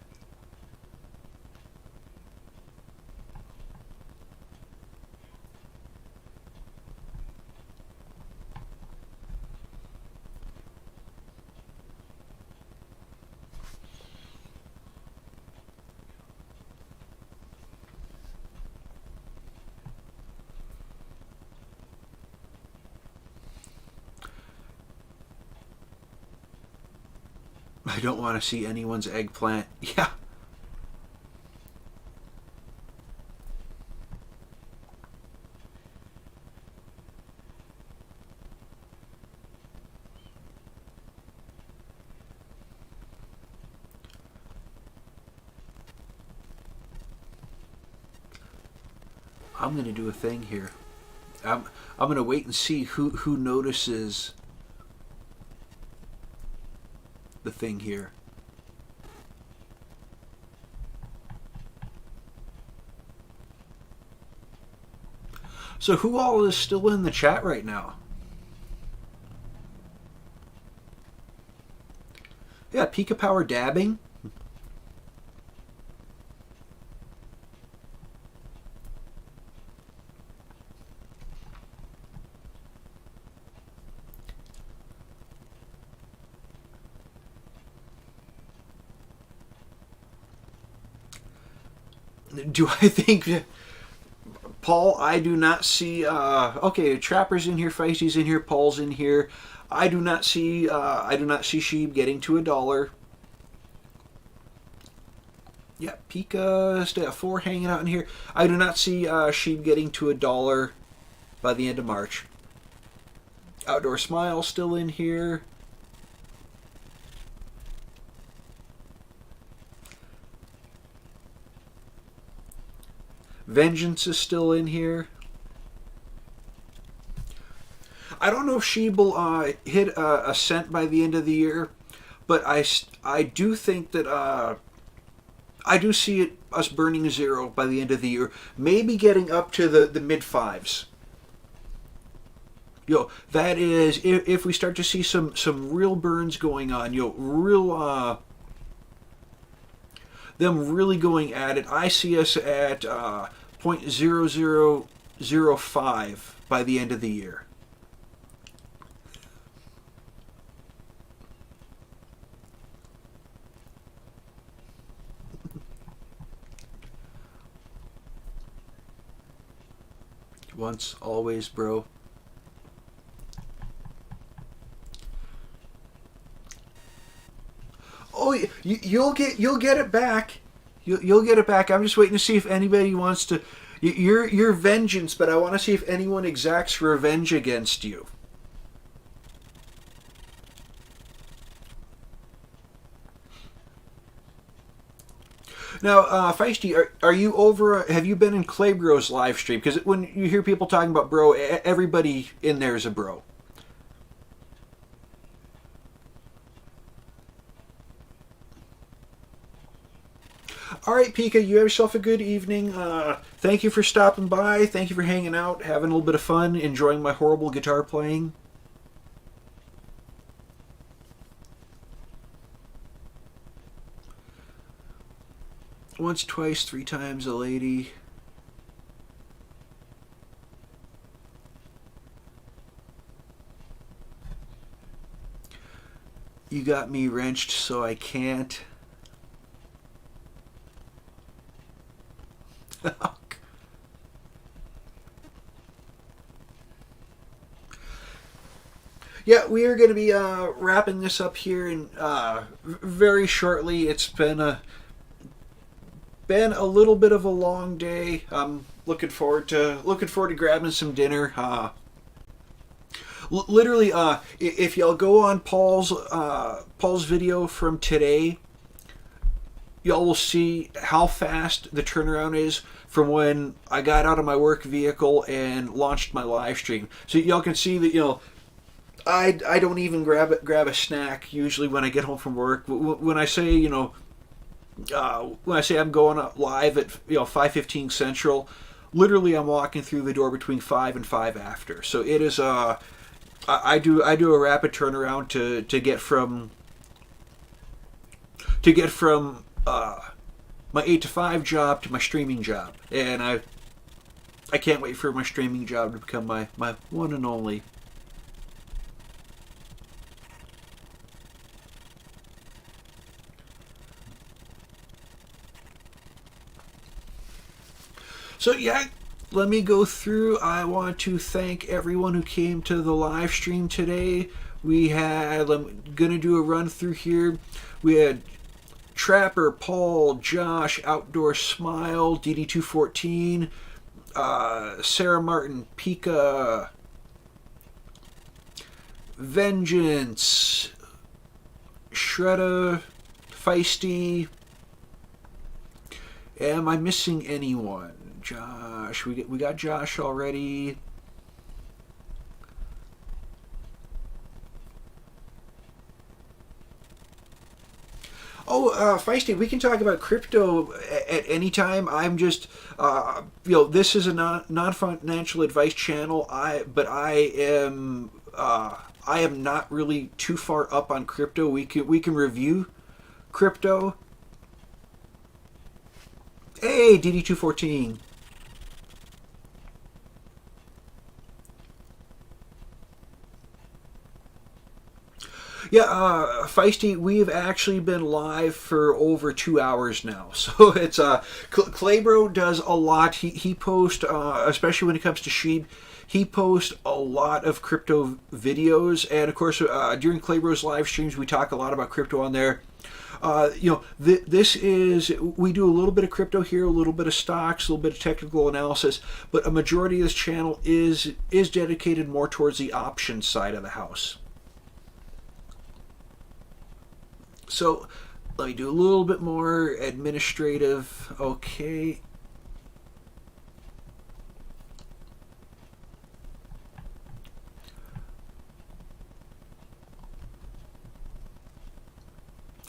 I don't want to see anyone's eggplant. Yeah. I'm gonna do a thing here. I'm gonna wait and see who notices the thing here. So who all is still in the chat right now? Yeah, Pika Power dabbing. Do I think Paul? I do not see. Okay, Trapper's in here, Feisty's in here, Paul's in here. I do not see. I do not see Shib getting to $1. Yeah, Pika stay at 4 hanging out in here. I do not see Shib getting to $1 by the end of March. Outdoor Smile still in here. Vengeance is still in here. I don't know if Shib will hit a cent by the end of the year, but I do think that I do see us burning 0 by the end of the year, maybe getting up to the mid fives. That is if we start to see some real burns going on. Real them really going at it. I see us at 0.0005 by the end of the year. Once, always, bro. Oh, you'll get it back. You'll get it back. I'm just waiting to see if anybody wants to. You're vengeance, but I want to see if anyone exacts revenge against you. Now, Feisty, are you over? Have you been in Claybro's live stream? Because when you hear people talking about bro, everybody in there is a bro. All right, Pika, you have yourself a good evening. Thank you for stopping by. Thank you for hanging out, having a little bit of fun, enjoying my horrible guitar playing. Once, twice, 3 times a lady. You got me wrenched, so I can't. Yeah, we are going to be wrapping this up here in very shortly. It's been a little bit of a long day. I'm looking forward to grabbing some dinner. Literally, if y'all go on Paul's video from today, y'all will see how fast the turnaround is from when I got out of my work vehicle and launched my live stream. So y'all can see that I don't even grab a snack usually when I get home from work. When I say when I say I'm going live at 5:15 Central, literally I'm walking through the door between 5 and 5 after. So it is I do a rapid turnaround to get from my 8 to 5 job to my streaming job, and I can't wait for my streaming job to become my one and only. So yeah, let me go through. I want to thank everyone who came to the live stream today. I'm gonna do a run through here. We had Trapper, Paul, Josh, Outdoor Smile, DD214, Sarah Martin, Pika, Vengeance, Shredda, Feisty. Am I missing anyone? Josh, we got Josh already. Oh, Feisty, we can talk about crypto at any time. I'm just, this is a non-financial advice channel. I am not really too far up on crypto. We can review crypto. Hey, DD214. Yeah, Feisty, we've actually been live for over 2 hours now. So it's Claybro does a lot. He posts, especially when it comes to Shib, he posts a lot of crypto videos, and of course during Claybro's live streams we talk a lot about crypto on there. This is, we do a little bit of crypto here, a little bit of stocks, a little bit of technical analysis, but a majority of this channel is dedicated more towards the options side of the house. So let me do a little bit more administrative. Okay.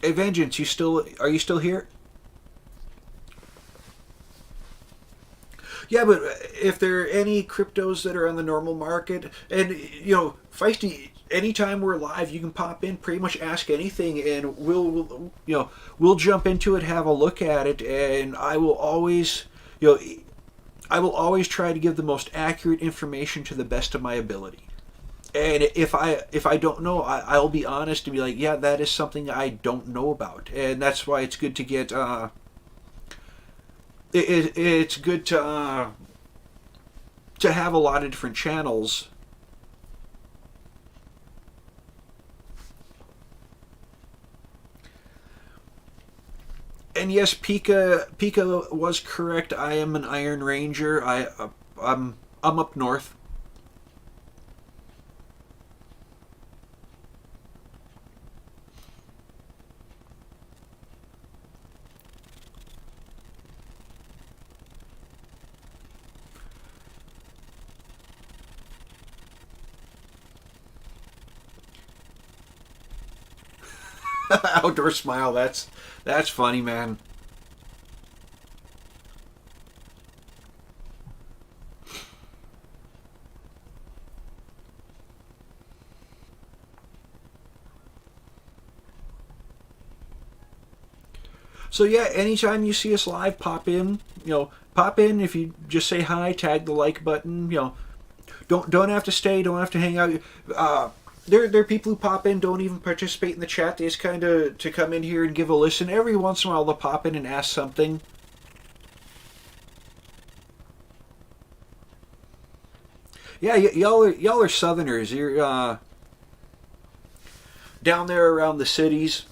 Hey, Vengeance, are you still here? Yeah, but if there are any cryptos that are on the normal market, and Feisty, anytime we're live, you can pop in, pretty much ask anything, and we'll jump into it, have a look at it, and I will always try to give the most accurate information to the best of my ability. And if I don't know, I'll be honest and be like, yeah, that is something I don't know about, and that's why it's good to get. It's good to have a lot of different channels. And yes, Pika was correct. I am an Iron Ranger. I'm up north. Outdoor Smile. That's funny, man. So yeah, anytime you see us live, pop in. Pop in. If you just say hi, tag the like button. Don't have to stay. Don't have to hang out. there are people who pop in, don't even participate in the chat. They just kind of to come in here and give a listen. Every once in a while, they'll pop in and ask something. Yeah, y'all are Southerners. You're down there around the cities.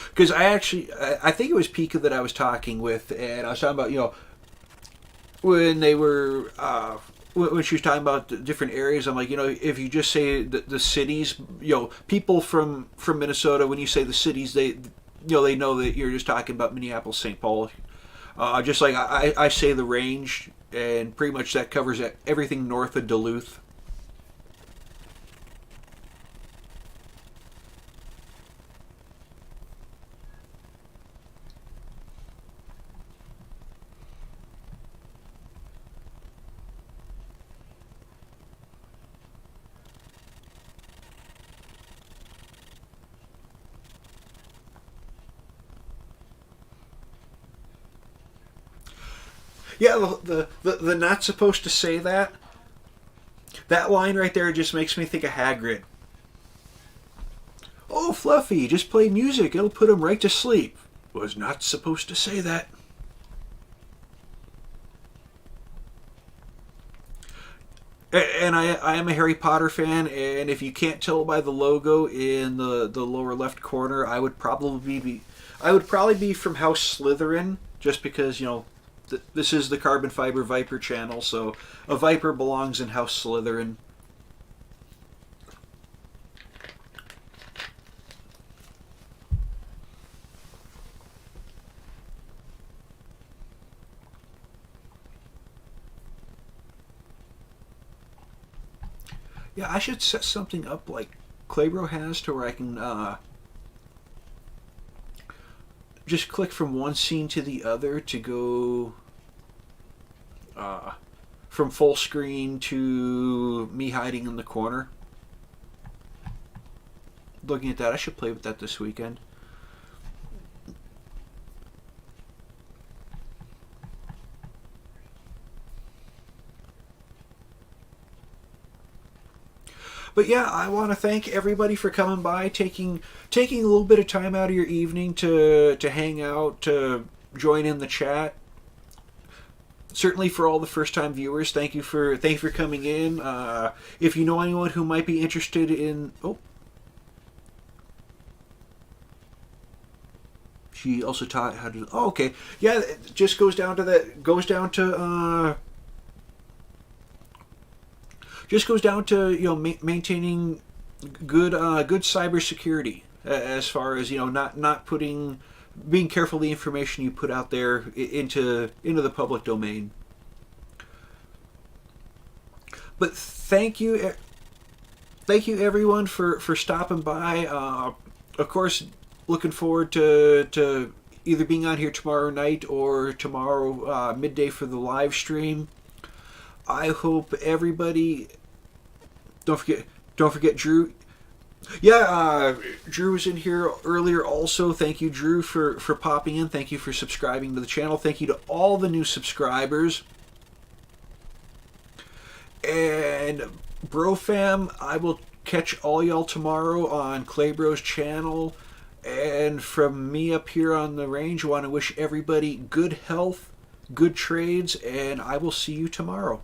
Because I think it was Pika that I was talking with, and I was talking about, when they were, when she was talking about the different areas, I'm like, if you just say the cities, people from Minnesota, when you say the cities, they know that you're just talking about Minneapolis, St. Paul. Just like I say the range, and pretty much that covers everything north of Duluth. Yeah, the not supposed to say that. That line right there just makes me think of Hagrid. Oh, Fluffy, just play music. It'll put him right to sleep. Was not supposed to say that. And I am a Harry Potter fan, and if you can't tell by the logo in the lower left corner, I would probably be from House Slytherin, just because this is the Carbon Fiber Viper channel, so a Viper belongs in House Slytherin. Yeah, I should set something up like Claybro has to where I can just click from one scene to the other to go from full screen to me hiding in the corner. Looking at that, I should play with that this weekend. But yeah, I want to thank everybody for coming by, taking a little bit of time out of your evening to hang out, to join in the chat. Certainly for all the first time viewers, thank you for coming in. If you know anyone who might be interested in she also taught how to. Oh, okay, yeah, it just goes down to that. Just goes down to maintaining good cybersecurity, as far as not being careful the information you put out there into the public domain. But thank you everyone for stopping by. Of course, looking forward to either being on here tomorrow night or tomorrow midday for the live stream. I hope everybody. Don't forget Drew. Yeah, Drew was in here earlier also. Thank you, Drew, for popping in. Thank you for subscribing to the channel. Thank you to all the new subscribers. And Bro Fam, I will catch all y'all tomorrow on Claybro's channel. And from me up here on the range, I want to wish everybody good health, good trades, and I will see you tomorrow.